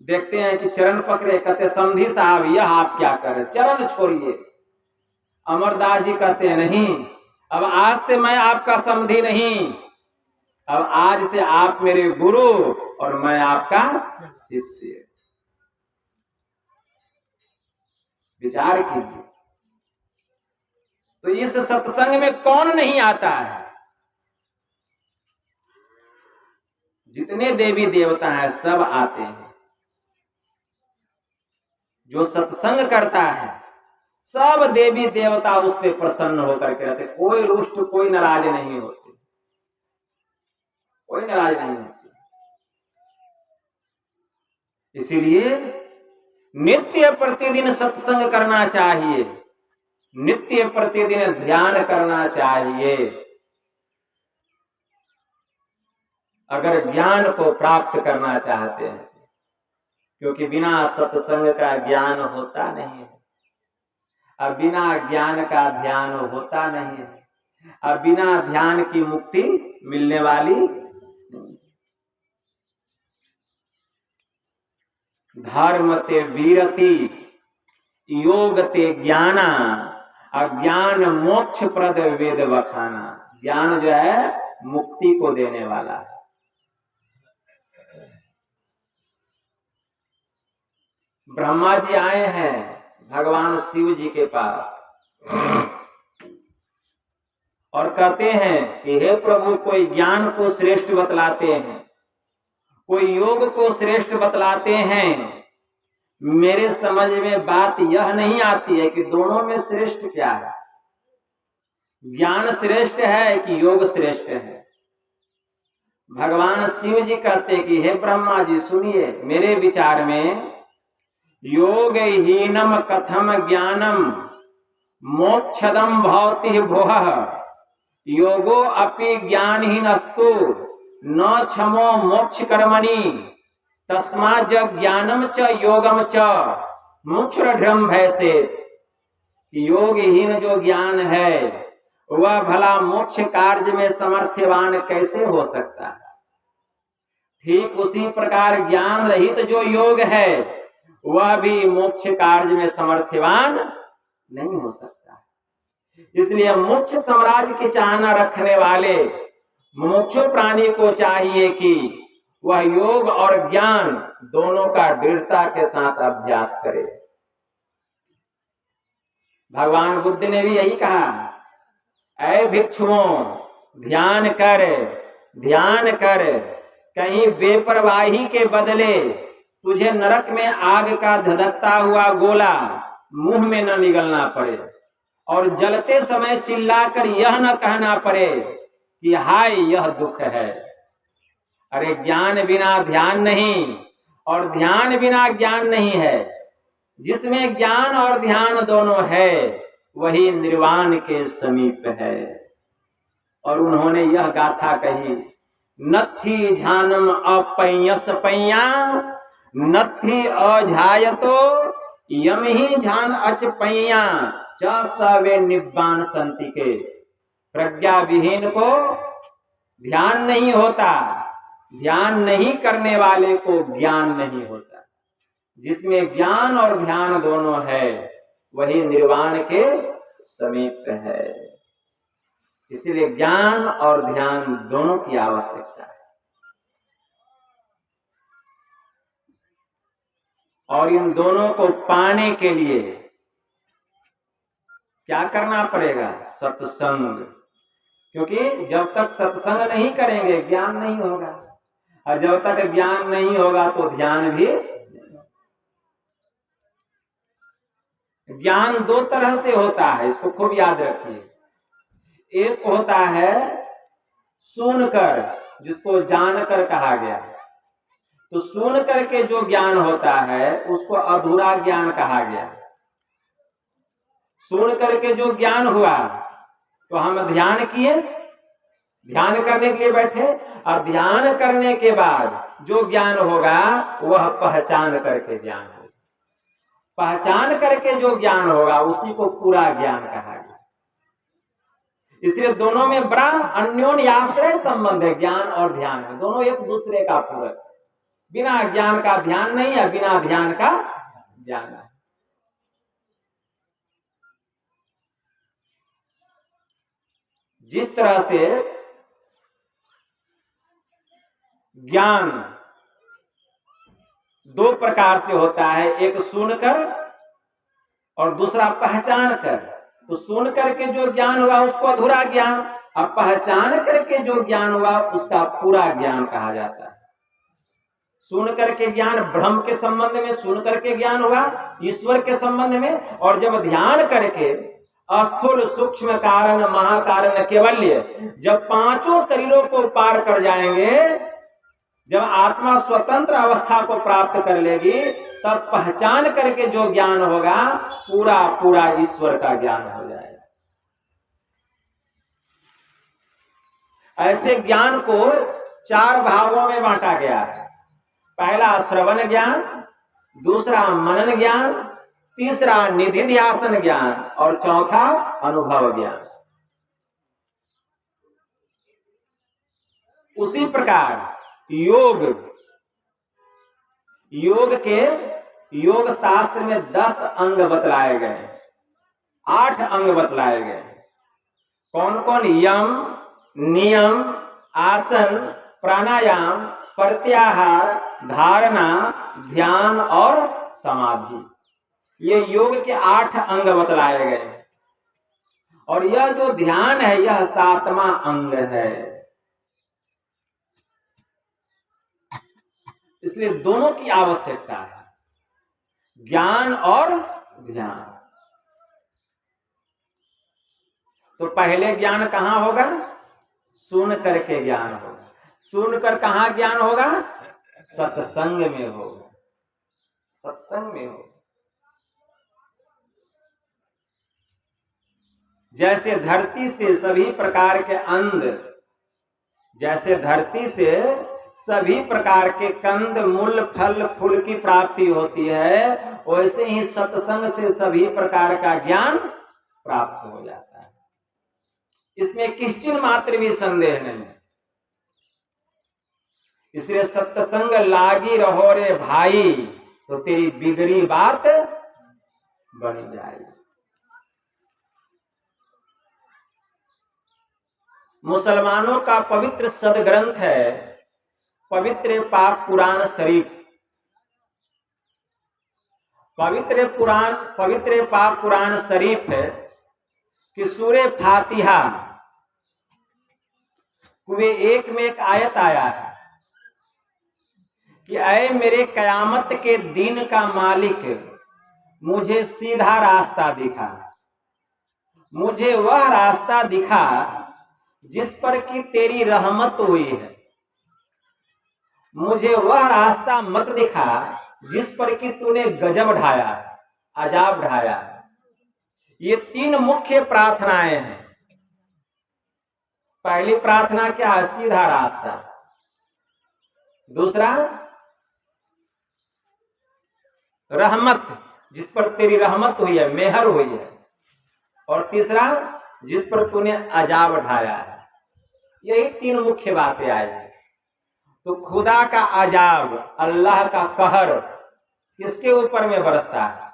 देखते हैं कि चरण पकड़े, कहते समधी साहब यह आप क्या कर रहे, चरण छोड़िए। अमरदास जी कहते हैं नहीं, अब आज से मैं आपका समधी नहीं, अब आज से आप मेरे गुरु और मैं आपका शिष्य। विचार कीजिए, तो इस सत्संग में कौन नहीं आता है? जितने देवी देवता हैं सब आते हैं। जो सत्संग करता है सब देवी देवता उस पर प्रसन्न होकर के रहते, कोई रुष्ट कोई नाराज नहीं होते, कोई नाराज नहीं होते। इसीलिए नित्य प्रतिदिन सत्संग करना चाहिए, नित्य प्रतिदिन ध्यान करना चाहिए, अगर ज्ञान को प्राप्त करना चाहते हैं, क्योंकि बिना सत्संग का ज्ञान होता नहीं है, और बिना ज्ञान का ध्यान होता नहीं है, और बिना ध्यान की मुक्ति मिलने वाली नहीं। धर्म ते वीरति योग ते ज्ञाना, अज्ञान मोक्ष प्रद वेद बखाना। ज्ञान जो है मुक्ति को देने वाला है। ब्रह्मा जी आए हैं भगवान शिव जी के पास और कहते हैं कि हे प्रभु, कोई ज्ञान को श्रेष्ठ बतलाते हैं, कोई योग को श्रेष्ठ बतलाते हैं, मेरे समझ में बात यह नहीं आती है कि दोनों में श्रेष्ठ क्या है, ज्ञान श्रेष्ठ है कि योग श्रेष्ठ है। भगवान शिव जी कहते हैं कि हे ब्रह्मा जी सुनिए, मेरे विचार में योग हीनम कथम ज्ञानम मोक्षदम भवति भोह, योगो अपि ज्ञानहीनस्तु न क्षमो मोक्ष कर्मणि, तस्मात् ज्ञानम च योगम च मोक्षरढ्रम भैसेत्। योगहीन जो ज्ञान है वह भला मोक्ष कार्य में समर्थवान कैसे हो सकता है? ठीक उसी प्रकार ज्ञान रहित जो योग है वह भी मोक्ष कार्य में समर्थवान नहीं हो सकता। इसलिए मोक्ष साम्राज्य की चाहना रखने वाले मुमुक्षु प्राणी को चाहिए कि वह योग और ज्ञान दोनों का दृढ़ता के साथ अभ्यास करे। भगवान बुद्ध ने भी यही कहा, ऐ भिक्षुओं ध्यान कर, ध्यान कर, कहीं बेपरवाही के बदले तुझे नरक में आग का धधकता हुआ गोला मुंह में न निगलना पड़े और जलते समय चिल्लाकर यह न कहना पड़े कि हाय यह दुख है। अरे ज्ञान बिना ध्यान नहीं और ध्यान बिना ज्ञान नहीं है। जिसमें ज्ञान और ध्यान दोनों है वही निर्वाण के समीप है। और उन्होंने यह गाथा कही, नथी झानम अपयस पैया, नथी अझायतो यम ही झान अच पैया, च सवे निब्बान संति के। प्रज्ञा विहीन को ध्यान नहीं होता, ध्यान नहीं करने वाले को ज्ञान नहीं होता। जिसमें ज्ञान और ध्यान दोनों है वही निर्वाण के समीप है। इसीलिए ज्ञान और ध्यान दोनों की आवश्यकता है। और इन दोनों को पाने के लिए क्या करना पड़ेगा? सत्संग। क्योंकि जब तक सत्संग नहीं करेंगे ज्ञान नहीं होगा, और जब तक ज्ञान नहीं होगा तो ध्यान भी। ज्ञान दो तरह से होता है, इसको खूब याद रखिए। एक होता है सुनकर, जिसको जानकर कहा गया। तो सुन करके जो ज्ञान होता है उसको अधूरा ज्ञान कहा गया। सुन करके जो ज्ञान हुआ तो हम ध्यान किए, ध्यान करने के लिए बैठे, और ध्यान करने के बाद जो ज्ञान होगा वह पहचान करके ज्ञान होगा। पहचान करके जो ज्ञान होगा उसी को पूरा ज्ञान कहा गया। इसलिए दोनों में बड़ा अन्योन्य आश्रय संबंध है। ज्ञान और ध्यान में दोनों एक दूसरे का पूरक। बिना ज्ञान का ध्यान नहीं है, बिना ध्यान का ज्ञान है। जिस तरह से ज्ञान दो प्रकार से होता है, एक सुनकर और दूसरा पहचान कर। तो सुन करके जो ज्ञान हुआ उसको अधूरा ज्ञान, और पहचान करके जो ज्ञान हुआ उसका पूरा ज्ञान कहा जाता है। सुन करके ज्ञान ब्रह्म के संबंध में सुन करके ज्ञान हुआ, ईश्वर के संबंध में। और जब ध्यान करके स्थूल सूक्ष्म कारण महाकारण केवल्य जब पांचों शरीरों को पार कर जाएंगे, जब आत्मा स्वतंत्र अवस्था को प्राप्त कर लेगी, तब पहचान करके जो ज्ञान होगा पूरा पूरा ईश्वर का ज्ञान हो जाएगा। ऐसे ज्ञान को चार भागों में बांटा गया है। पहला श्रवण ज्ञान, दूसरा मनन ज्ञान, तीसरा निधिध्यासन ज्ञान और चौथा अनुभव ज्ञान। उसी प्रकार योग के योग शास्त्र में 10 अंग बतलाए गए, 8 अंग बतलाए गए। कौन कौन? यम, नियम, आसन, प्राणायाम, प्रत्याहार, धारणा, ध्यान और समाधि। ये योग के 8 अंग बतलाए गए। और यह जो ध्यान है यह 7वां अंग है। इसलिए दोनों की आवश्यकता है, ज्ञान और ध्यान। तो पहले ज्ञान कहां होगा? सुन करके ज्ञान होगा। सुनकर कहां ज्ञान होगा? सत्संग में होगा, सत्संग में होगा। जैसे धरती से सभी प्रकार के अंध, जैसे धरती से सभी प्रकार के कंद मूल फल फूल की प्राप्ति होती है, वैसे ही सत्संग से सभी प्रकार का ज्ञान प्राप्त हो जाता है। इसमें किंचित मात्र भी संदेह नहीं। इसलिए सत्संग लागी रहो रे भाई, तो तेरी बिगड़ी बात बन जाएगी। मुसलमानों का पवित्र सदग्रंथ है पवित्र पाक कुरान शरीफ। पवित्र पाक कुरान शरीफ है कि सूरे फातिहा वे एक में एक आयत आया है कि ऐ मेरे कयामत के दिन का मालिक, मुझे सीधा रास्ता दिखा, मुझे वह रास्ता दिखा जिस पर कि तेरी रहमत हुई है, मुझे वह रास्ता मत दिखा जिस पर कि तूने गजब ढाया, अजाब ढाया। ये तीन मुख्य प्रार्थनाएं हैं। पहली प्रार्थना क्या है? सीधा रास्ता। दूसरा, रहमत, जिस पर तेरी रहमत हुई है, मेहर हुई है। और तीसरा, जिस पर तूने अजाब ढाया है। यही तीन मुख्य बातें आई हैं। तो खुदा का अजाब, अल्लाह का कहर किसके ऊपर में बरसता है?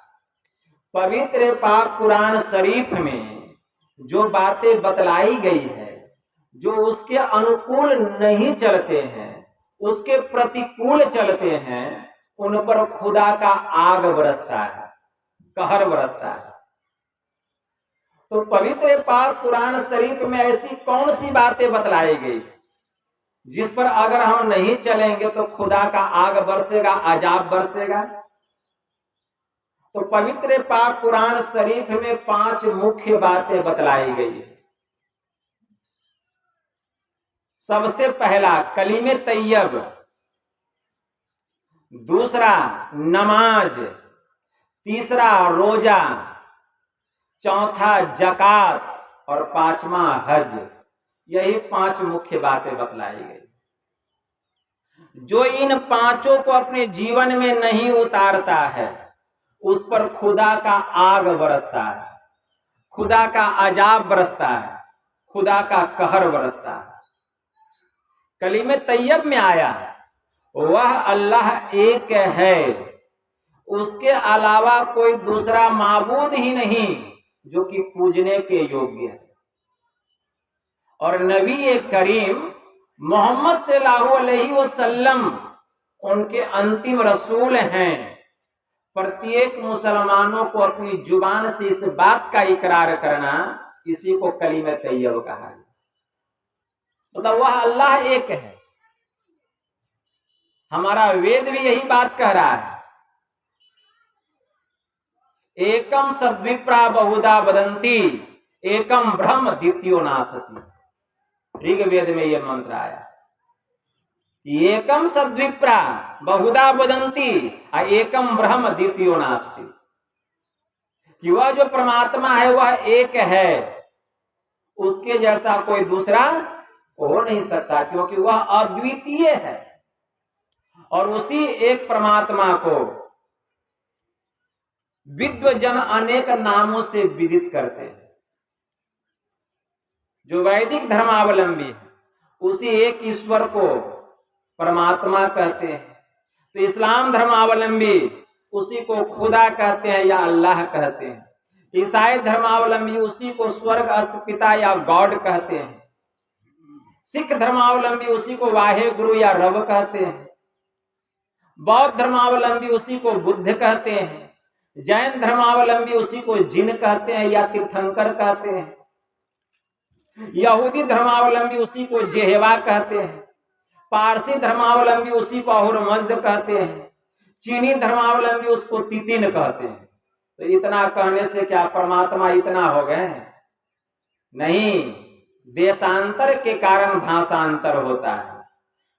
पवित्र पाक कुरान शरीफ में जो बातें बतलाई गई है, जो उसके अनुकूल नहीं चलते हैं, उसके प्रतिकूल चलते हैं, उन पर खुदा का आग बरसता है, कहर बरसता है। तो पवित्र पाक कुरान शरीफ में ऐसी कौन सी बातें बतलाई गई जिस पर अगर हम नहीं चलेंगे तो खुदा का आग बरसेगा, अजाब बरसेगा? तो पवित्र पाक कुरान शरीफ में 5 मुख्य बातें बतलाई गई है। सबसे पहला कलीमे तैयब, दूसरा नमाज, तीसरा रोजा, चौथा जकात और 5वां हज। यही 5 मुख्य बातें बतलाई गई। जो इन 5 को अपने जीवन में नहीं उतारता है, उस पर खुदा का आग बरसता है, खुदा का अजाब बरसता है, खुदा का कहर बरसता है। कलीमे तैयब में आया, वह अल्लाह एक है, उसके अलावा कोई दूसरा माबूद ही नहीं जो कि पूजने के योग्य है। और नबी करीम मोहम्मद सल्लल्लाहु अलैहि वसल्लम उनके अंतिम रसूल हैं। प्रत्येक मुसलमानों को अपनी जुबान से इस बात का इकरार करना, इसी को कलीमे तैयब कहा है। मतलब वह अल्लाह एक है। हमारा वेद भी यही बात कह रहा है, एकम सद्विप्रा बहुधा वदन्ति, एकम ब्रह्म द्वितीयो नासति। ऋग्वेद में यह मंत्र आया, एकम सद्विप्रा बहुधा वदन्ति, एकम ब्रह्म द्वितीयो नास्ति। कि वह जो परमात्मा है वह एक है, उसके जैसा कोई दूसरा हो नहीं सकता, क्योंकि वह अद्वितीय है। और उसी एक परमात्मा को विद्वजन अनेक नामों से विदित करते हैं। जो वैदिक धर्मावलंबी है, उसी एक ईश्वर को परमात्मा कहते हैं। तो इस्लाम धर्मावलंबी उसी को खुदा कहते हैं या अल्लाह कहते हैं। ईसाई धर्मावलंबी उसी को स्वर्ग अस्त पिता या गॉड कहते हैं। सिख धर्मावलंबी उसी को वाहे गुरु या रब कहते हैं। बौद्ध धर्मावलंबी उसी को बुद्ध कहते हैं। जैन धर्मावलंबी उसी को जिन कहते हैं या तीर्थंकर कहते हैं। यहूदी धर्मावलंबी उसी को जेहवा कहते हैं। पारसी धर्मावलंबी उसी को अहुरमज्द कहते हैं। चीनी धर्मावलंबी उसको तितिन कहते हैं। तो इतना कहने से क्या परमात्मा इतना हो गए? नहीं, देशांतर के कारण भाषांतर होता है,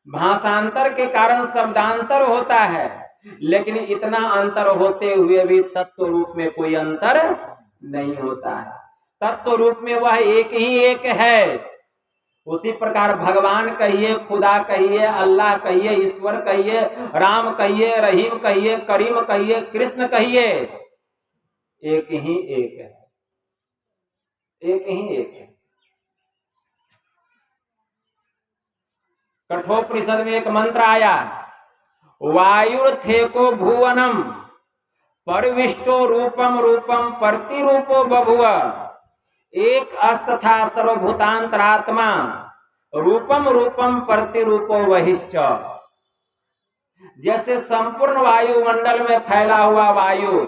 भाषांतर के कारण शब्दांतर होता है, लेकिन इतना अंतर होते हुए भी तत्व रूप में कोई अंतर नहीं होता है। तत्व रूप में वह एक ही एक है। उसी प्रकार भगवान कहिए, खुदा कहिए, अल्लाह कहिए, ईश्वर कहिए, राम कहिए, रहीम कहिए, करीम कहिए, कृष्ण कहिए, एक ही एक है, एक ही एक है। कठोपनिषद में एक मंत्र आया, वायुर्थेको भुवनम परिविष्टो रूपम रूपम प्रतिरूपो बभुव एक अस्तथा सर्वभूतांतरात्मा रूपम रूपम प्रतिरूपो वहिश्च। जैसे संपूर्ण वायुमंडल में फैला हुआ वायु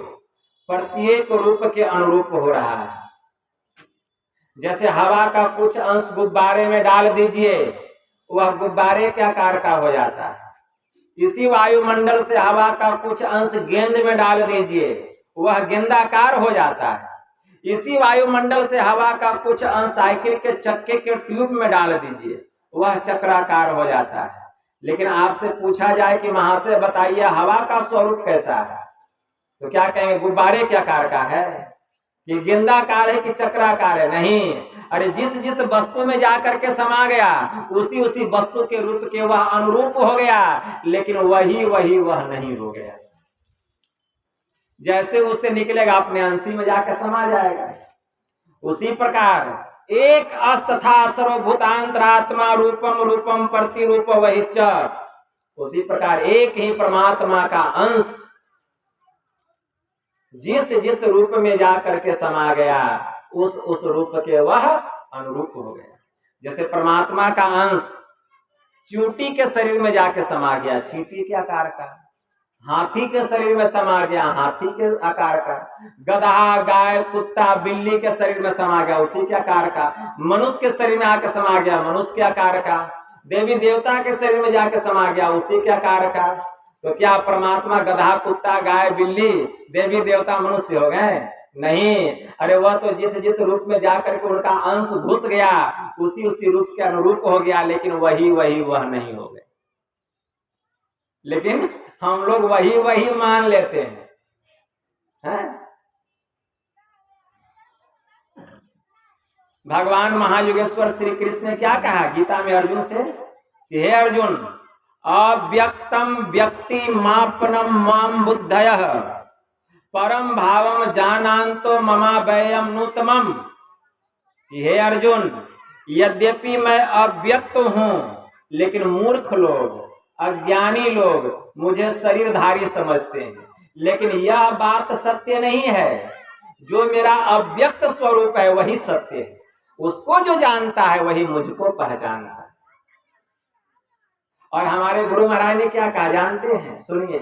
प्रत्येक रूप के अनुरूप हो रहा है। जैसे हवा का कुछ अंश गुब्बारे में डाल दीजिए, वह गुब्बारे के आकार का हो जाता है। इसी वायुमंडल से हवा का कुछ अंश गेंद में डाल दीजिए, वह गेंदाकार हो जाता है। इसी वायुमंडल से हवा का कुछ अंश साइकिल के चक्के के ट्यूब में डाल दीजिए, वह चक्राकार हो जाता है। लेकिन आपसे पूछा जाए कि महाशय बताइए हवा का स्वरूप कैसा है, तो क्या कहेंगे? गुब्बारे के आकार का है कि गेंदाकार है कि चक्राकार है? नहीं। अरे जिस जिस वस्तु में जाकर के समा गया उसी उसी वस्तु के रूप के वह अनुरूप हो गया, लेकिन वही वह नहीं हो गया। जैसे उससे निकलेगा अपने अंशी में जाकर समा जाएगा। उसी प्रकार एक अस्तथा सर्वभूतांतरात्मा रूपम रूपम प्रतिरूप वहिश्च। उसी प्रकार एक ही परमात्मा का अंश जिस जिस रूप में जाकर के समा गया उस रूप के वह अनुरूप हो गया। जैसे परमात्मा का अंश चींटी के शरीर में जाके समा गया, चींटी के आकार का। हाथी के शरीर में समा गया, हाथी के आकार का। गधा, गाय, कुत्ता, बिल्ली के शरीर में समा गया, उसी के आकार का। मनुष्य के शरीर में आके समा गया, मनुष्य के आकार का। देवी देवता के शरीर में जाके समा गया, उसी के आकार का। तो क्या परमात्मा गधा, कुत्ता, गाय, बिल्ली, देवी देवता, मनुष्य हो गए? नहीं। अरे वह तो जिस जिस रूप में जाकर के उनका अंश घुस गया उसी उसी रूप के अनुरूप हो गया, लेकिन वही वह नहीं हो गए। लेकिन हम लोग वही मान लेते हैं। भगवान महायोगेश्वर श्री कृष्ण ने क्या कहा गीता में अर्जुन से कि हे अर्जुन, अव्यक्तम व्यक्ति मापनम माम बुद्धयः परम भावम जानान्तो ममा वयम नूतमम। हे अर्जुन, यद्यपि मैं अव्यक्त हूं, लेकिन मूर्ख लोग, अज्ञानी लोग मुझे शरीरधारी समझते हैं। लेकिन यह बात सत्य नहीं है। जो मेरा अव्यक्त स्वरूप है वही सत्य है। उसको जो जानता है वही मुझको पहचानता है। और हमारे गुरु महाराज ने क्या कहा जानते हैं? सुनिए,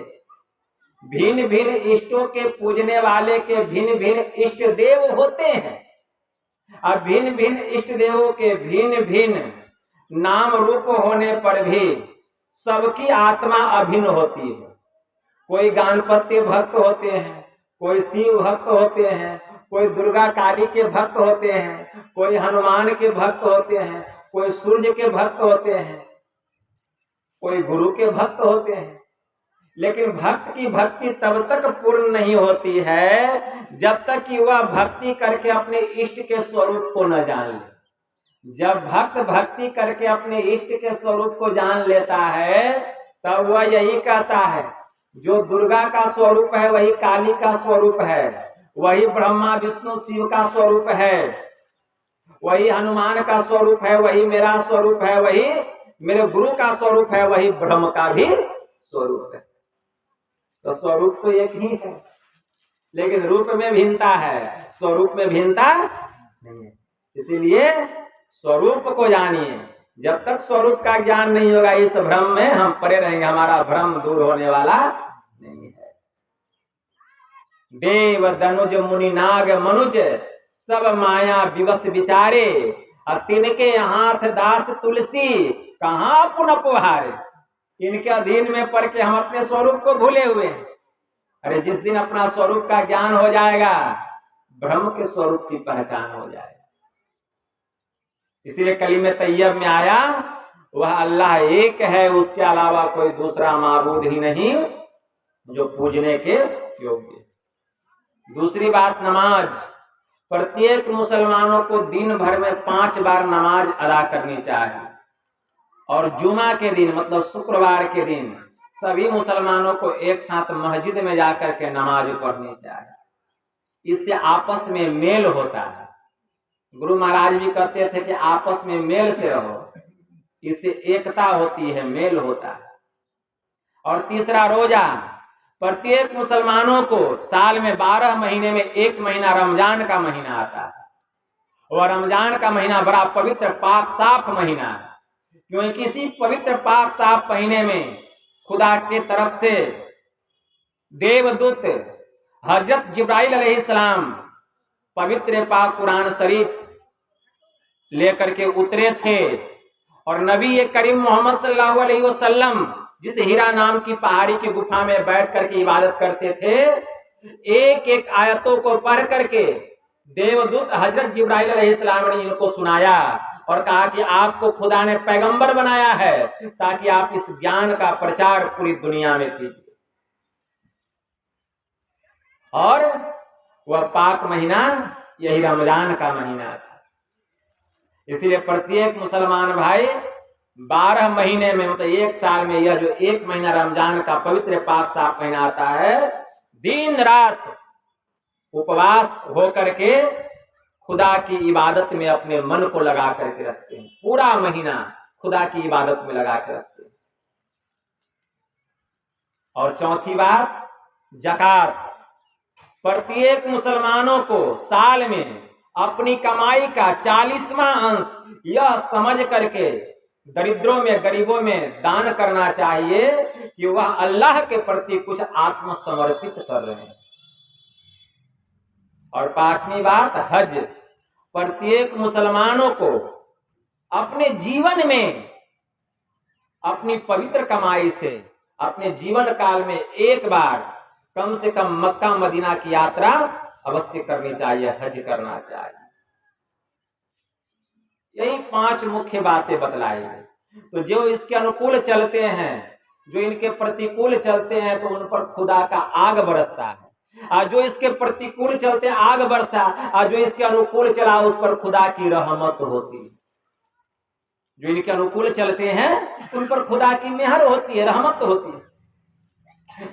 भिन्न भिन्न इष्टों के पूजने वाले के भिन्न भिन्न इष्ट देव होते हैं। और भिन्न भिन्न इष्ट देवों के भिन्न भिन्न नाम रूप होने पर भी सबकी आत्मा अभिन्न होती है। कोई गणपति भक्त होते हैं, कोई शिव भक्त होते हैं, कोई दुर्गा काली के भक्त होते हैं, कोई हनुमान के भक्त होते हैं, कोई सूर्य के भक्त होते हैं, कोई गुरु के भक्त होते हैं। लेकिन भक्त की भक्ति तब तक पूर्ण नहीं होती है जब तक कि वह भक्ति करके अपने इष्ट के स्वरूप को न जान ले। जब भक्त भक्ति करके अपने इष्ट के स्वरूप को जान लेता है तब वह यही कहता है, जो दुर्गा का स्वरूप है वही काली का स्वरूप है, वही ब्रह्मा विष्णु शिव का स्वरूप है, वही हनुमान का स्वरूप है, वही मेरा स्वरूप है, वही मेरे गुरु का स्वरूप है, वही ब्रह्म का भी स्वरूप है। तो स्वरूप तो एक ही है, लेकिन रूप में भिन्नता है, स्वरूप में भिन्नता नहीं है। इसीलिए स्वरूप को जानिए। जब तक स्वरूप का ज्ञान नहीं होगा इस भ्रम में हम पड़े रहेंगे, हमारा भ्रम दूर होने वाला नहीं है। देव दनुज मुनि नाग मनुज सब माया विवश विचारे, तिनके हाथ दास तुलसी कहाँ पुनः पुहारे। इनके अधीन में पड़ के हम अपने स्वरूप को भूले हुए हैं। अरे जिस दिन अपना स्वरूप का ज्ञान हो जाएगा ब्रह्म के स्वरूप की पहचान हो जाएगी। इसीलिए कलीमे तैयब में आया, वह अल्लाह एक है, उसके अलावा कोई दूसरा माबूद ही नहीं जो पूजने के योग्य। दूसरी बात, नमाज। प्रत्येक मुसलमानों को दिन भर में 5 बार नमाज अदा करनी चाहिए। और जुमा के दिन मतलब शुक्रवार के दिन सभी मुसलमानों को एक साथ मस्जिद में जाकर के नमाज पढ़नी चाहिए। इससे आपस में मेल होता है। गुरु महाराज भी कहते थे कि आपस में मेल से रहो, इससे एकता होती है, मेल होता है। और तीसरा, रोजा। प्रत्येक मुसलमानों को साल में 12 महीने में 1 महीना रमजान का महीना आता है। वह रमजान का महीना बड़ा पवित्र पाक साफ महीना है, क्योंकि किसी पवित्र पाक साफ महीने में खुदा के तरफ से देवदूत हजरत जिब्राइल अलैहिस्सलाम पवित्र पाक कुरान शरीफ लेकर के उतरे थे, और नबी करीम मोहम्मद सल्लल्लाहु अलैहि वसल्लम जिस हीरा नाम की पहाड़ी की गुफा में बैठ करके इबादत करते थे, एक एक आयतों को पढ़ करके देवदूत हजरत जिब्राइल अलैहिस्सलाम ने इनको सुनाया और कहा कि आपको खुदा ने पैगंबर बनाया है ताकि आप इस ज्ञान का प्रचार पूरी दुनिया में कीजिए। और वह पाक महीना यही रमजान का महीना था। इसलिए प्रत्येक मुसलमान भाई 12 महीने में, मतलब एक साल में, यह जो एक महीना रमजान का पवित्र पाक साफ महीना आता है, दिन रात उपवास होकर के खुदा की इबादत में अपने मन को लगा करके रखते हैं। पूरा महीना खुदा की इबादत में लगा के रखते हैं। और चौथी बात, ज़कात। प्रत्येक मुसलमानों को साल में अपनी कमाई का 40वां अंश यह समझ करके दरिद्रों में, गरीबों में दान करना चाहिए कि वह अल्लाह के प्रति कुछ आत्मसमर्पित कर रहे हैं। और पांचवी बात, हज। प्रत्येक मुसलमानों को अपने जीवन में अपनी पवित्र कमाई से अपने जीवन काल में एक बार कम से कम मक्का मदीना की यात्रा अवश्य करनी चाहिए, हज करना चाहिए। यही 5 मुख्य बातें बतलाई हैं। तो जो इसके अनुकूल चलते हैं, जो इनके प्रतिकूल चलते हैं, तो उन पर खुदा का आग बरसता है। और जो इसके प्रतिकूल चलते आग बरसा, और जो इसके अनुकूल चला उस पर खुदा की रहमत होती है। जो इनके अनुकूल चलते हैं उन पर खुदा की मेहर होती है, रहमत होती है।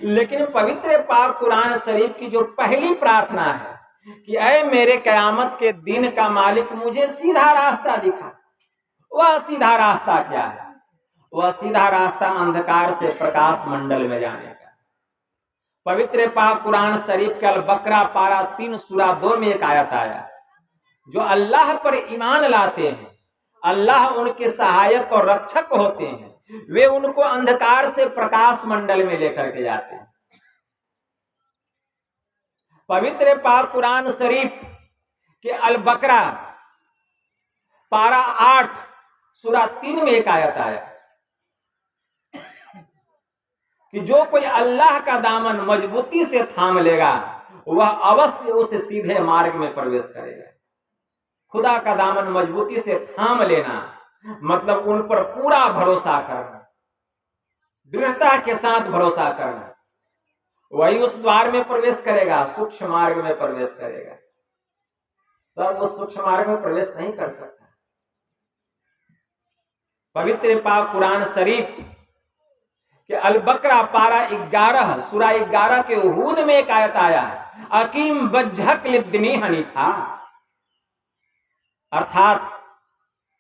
लेकिन पवित्र पाक कुरान शरीफ की जो पहली प्रार्थना है कि ऐ मेरे कयामत के दिन का मालिक, मुझे सीधा रास्ता दिखा, वह सीधा रास्ता क्या है? वह सीधा रास्ता अंधकार से प्रकाश मंडल में जाने का। पवित्र पाक कुरान शरीफ के अल बकरा पारा 3 सूरा 2 में एक आयत आया, जो अल्लाह पर ईमान लाते हैं, अल्लाह उनके सहायक और रक्षक होते हैं, वे उनको अंधकार से प्रकाश मंडल में लेकर के जाते हैं। पवित्र पाक कुरान शरीफ के अल बकरा पारा 8 सूरा 3 में एक आयत आया कि जो कोई अल्लाह का दामन मजबूती से थाम लेगा वह अवश्य उस सीधे मार्ग में प्रवेश करेगा। खुदा का दामन मजबूती से थाम लेना मतलब उन पर पूरा भरोसा करना, दृढ़ता के साथ भरोसा करना, वही उस द्वार में प्रवेश करेगा, सूक्ष्म मार्ग में प्रवेश करेगा। सब उस सूक्ष्म मार्ग में प्रवेश नहीं कर सकता। पवित्र पाक कुरान शरीफ के अल बकरा पारा 11 सूरा 11 के हूद में एक आयत आया, अकीम वज्हक लिद्दीनी हनीफा, अर्थात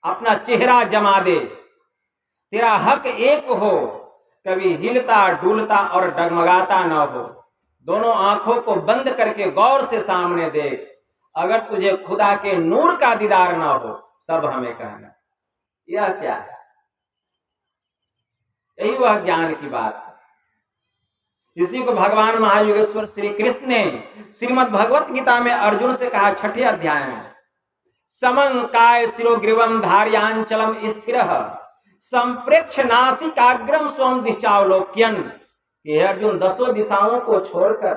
अपना चेहरा जमा दे, तेरा हक एक हो, कभी हिलता डुलता और डगमगाता न हो, दोनों आंखों को बंद करके गौर से सामने देख, अगर तुझे खुदा के नूर का दीदार न हो तब हमें कहना। यह क्या है? यही वह ज्ञान की बात है। इसी को भगवान महायोगेश्वर श्री कृष्ण ने श्रीमद् भगवत गीता में अर्जुन से कहा 6ठे अध्याय में, समं काय शिरोग्रीवम धार्यांचलम स्थिरः संप्रेक्ष नासिकाग्रम स्वम दिशावलोक्यन। हे अर्जुन, 10 दिशाओं को छोड़कर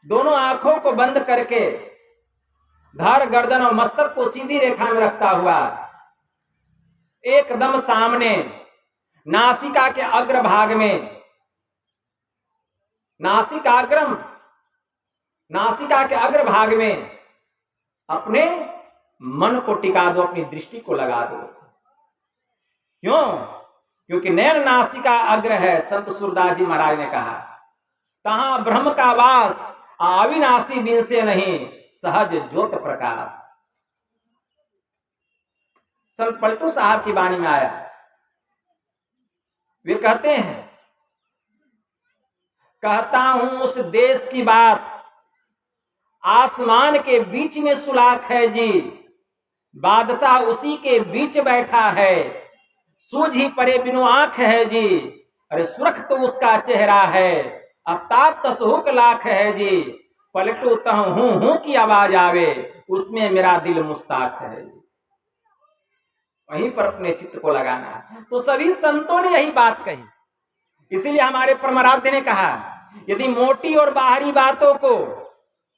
दोनों आंखों को बंद करके धड़ गर्दन और मस्तक को सीधी रेखा में रखता हुआ एकदम सामने नासिका के अग्रभाग में, नासिका के अग्रभाग में अपने मन को टिका दो, अपनी दृष्टि को लगा दो। क्यों? क्योंकि नयन नासिका अग्र है। संत सूरदास जी महाराज ने कहा, तहां ब्रह्म का वास, अविनाशी बिन से नहीं, सहज ज्योत प्रकाश। संत पलटू साहब की वाणी में आया, वे कहते हैं, कहता हूं उस देश की बात आसमान के बीच में सुलाख है जी, बादशाह उसी के बीच बैठा है, सूझी परे बिनु आंख है जी, अरे सुरख तो उसका चेहरा है, आफ्ताब तसहुक लाख है जी, पलटू तह हूं की आवाज आवे, उसमें मेरा दिल मुस्ताक है जी। वहीं पर अपने चित्त को लगाना है। तो सभी संतों ने यही बात कही। इसीलिए हमारे परमाराध्य ने कहा, यदि मोटी और बाहरी बातों को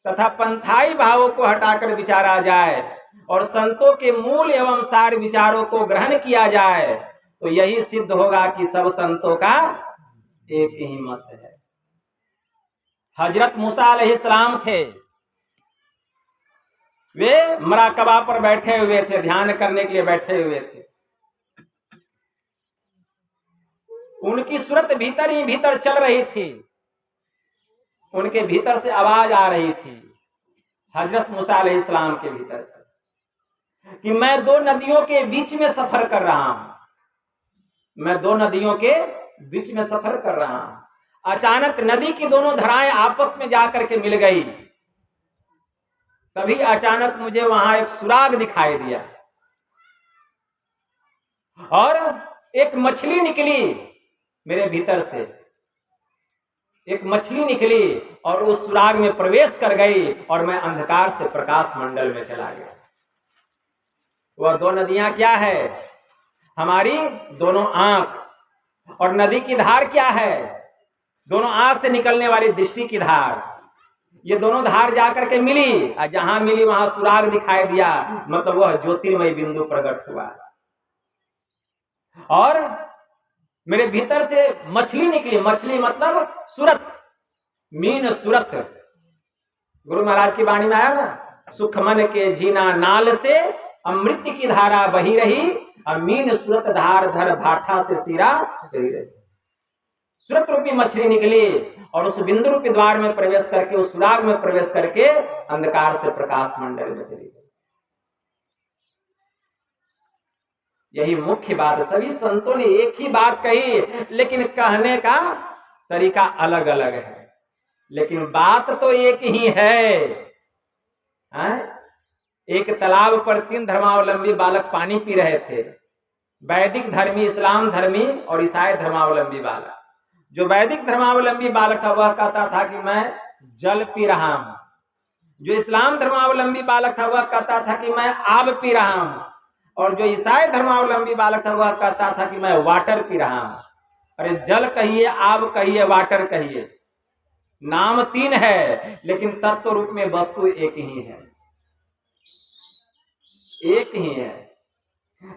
तथा पंथाई भावों को हटाकर विचारा जाए और संतों के मूल एवं सार विचारों को ग्रहण किया जाए तो यही सिद्ध होगा कि सब संतों का एक ही मत है। हजरत मूसा अलैहिस्सलाम थे, वे मराकबा पर बैठे हुए थे, ध्यान करने के लिए बैठे हुए थे। उनकी सूरत भीतर ही भीतर चल रही थी, उनके भीतर से आवाज आ रही थी हजरत मूसा अलैहिस्सलाम के भीतर से कि मैं दो नदियों के बीच में सफर कर रहा हूं, मैं दो नदियों के बीच में सफर कर रहा हूं। अचानक नदी की दोनों धाराएं आपस में जाकर के मिल गई। तभी अचानक मुझे वहां एक सुराग दिखाई दिया और एक मछली निकली मेरे भीतर से, एक मछली निकली और उस सुराग में प्रवेश कर गई और मैं अंधकार से प्रकाश मंडल में चला गया। वह दो नदियां क्या है? हमारी दोनों आंख। और नदी की धार क्या है? दोनों आंख से निकलने वाली दृष्टि की धार। ये दोनों धार जाकर के मिली और जहां मिली वहां सुराग दिखाई दिया, मतलब वह ज्योतिर्मय बिंदु प्रकट हुआ। और मेरे भीतर से मछली निकली, मछली मतलब सूरत, मीन सूरत। गुरु महाराज की वाणी में आया ना, सुख मन के झीना नाल से अमृत की धारा बही रही और मीन सूरत धार धर भाठा से सिरा चली रही। सूरत रूपी मछली निकली और उस बिंदु रूपी द्वार में प्रवेश करके, उस सुराग में प्रवेश करके अंधकार से प्रकाश मंडल में चली गई। यही मुख्य बात। सभी संतों ने एक ही बात कही, लेकिन कहने का तरीका अलग अलग है, लेकिन बात तो एक ही है। एक तालाब पर 3 धर्मावलंबी बालक पानी पी रहे थे, वैदिक धर्मी, इस्लाम धर्मी और ईसाई धर्मावलंबी बालक। जो वैदिक धर्मावलंबी बालक था वह कहता था कि मैं जल पी रहा हूं, जो इस्लाम धर्मावलंबी बालक था वह कहता था कि मैं आब पी रहा हूं, और जो ईसाई धर्मावलंबी बालक था वह कहता था कि मैं वाटर पी रहा हूं। अरे जल कहिए, आब कहिए, वाटर कहिए, नाम 3 है लेकिन तत्व रूप में वस्तु एक ही है, एक ही है।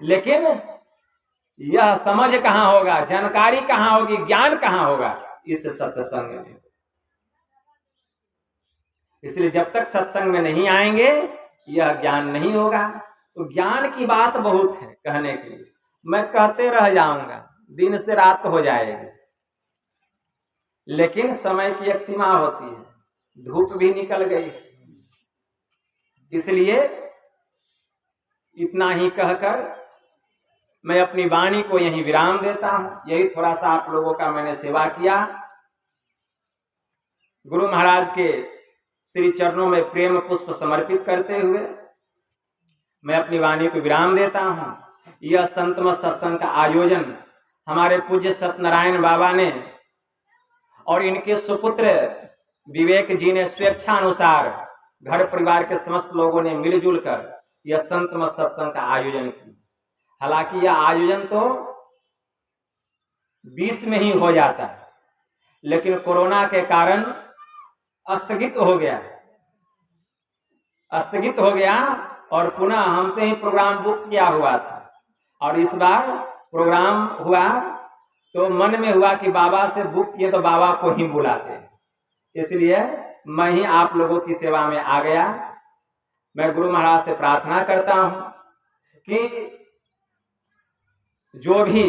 लेकिन यह समझ कहां होगा, जानकारी कहां होगी, ज्ञान कहां होगा? इस सत्संग में। इसलिए जब तक सत्संग में नहीं आएंगे यह ज्ञान नहीं होगा। तो ज्ञान की बात बहुत है कहने के लिए, मैं कहते रह जाऊंगा, दिन से रात हो जाएगी, लेकिन समय की एक सीमा होती है, धूप भी निकल गई। इसलिए इतना ही कहकर मैं अपनी वाणी को यहीं विराम देता हूं। यही थोड़ा सा आप लोगों का मैंने सेवा किया। गुरु महाराज के श्री चरणों में प्रेम पुष्प समर्पित करते हुए मैं अपनी वाणी को विराम देता हूं। यह संत मत सत्संग का आयोजन हमारे पूज्य सत्यनारायण बाबा ने और इनके सुपुत्र विवेक जी ने स्वेच्छानुसार घर परिवार के समस्त लोगों ने मिलजुल कर यह संत मत सत्संग का आयोजन किया। हालांकि यह आयोजन तो 20 में ही हो जाता है, लेकिन कोरोना के कारण स्थगित हो गया और पुनः हमसे ही प्रोग्राम बुक किया हुआ था। और इस बार प्रोग्राम हुआ तो मन में हुआ कि बाबा से बुक किए तो बाबा को ही बुलाते, इसलिए मैं ही आप लोगों की सेवा में आ गया। मैं गुरु महाराज से प्रार्थना करता हूं कि जो भी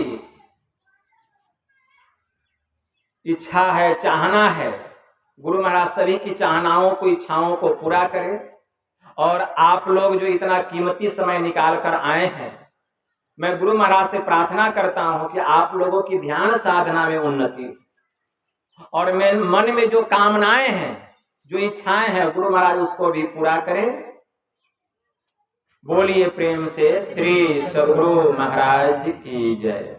इच्छा है, चाहना है, गुरु महाराज सभी की चाहनाओं को, इच्छाओं को पूरा करे। और आप लोग जो इतना कीमती समय निकाल कर आए हैं, मैं गुरु महाराज से प्रार्थना करता हूं कि आप लोगों की ध्यान साधना में उन्नति और मन में जो कामनाएं हैं, जो इच्छाएं हैं गुरु महाराज उसको भी पूरा करें। बोलिए प्रेम से श्री सद्गुरु महाराज की जय।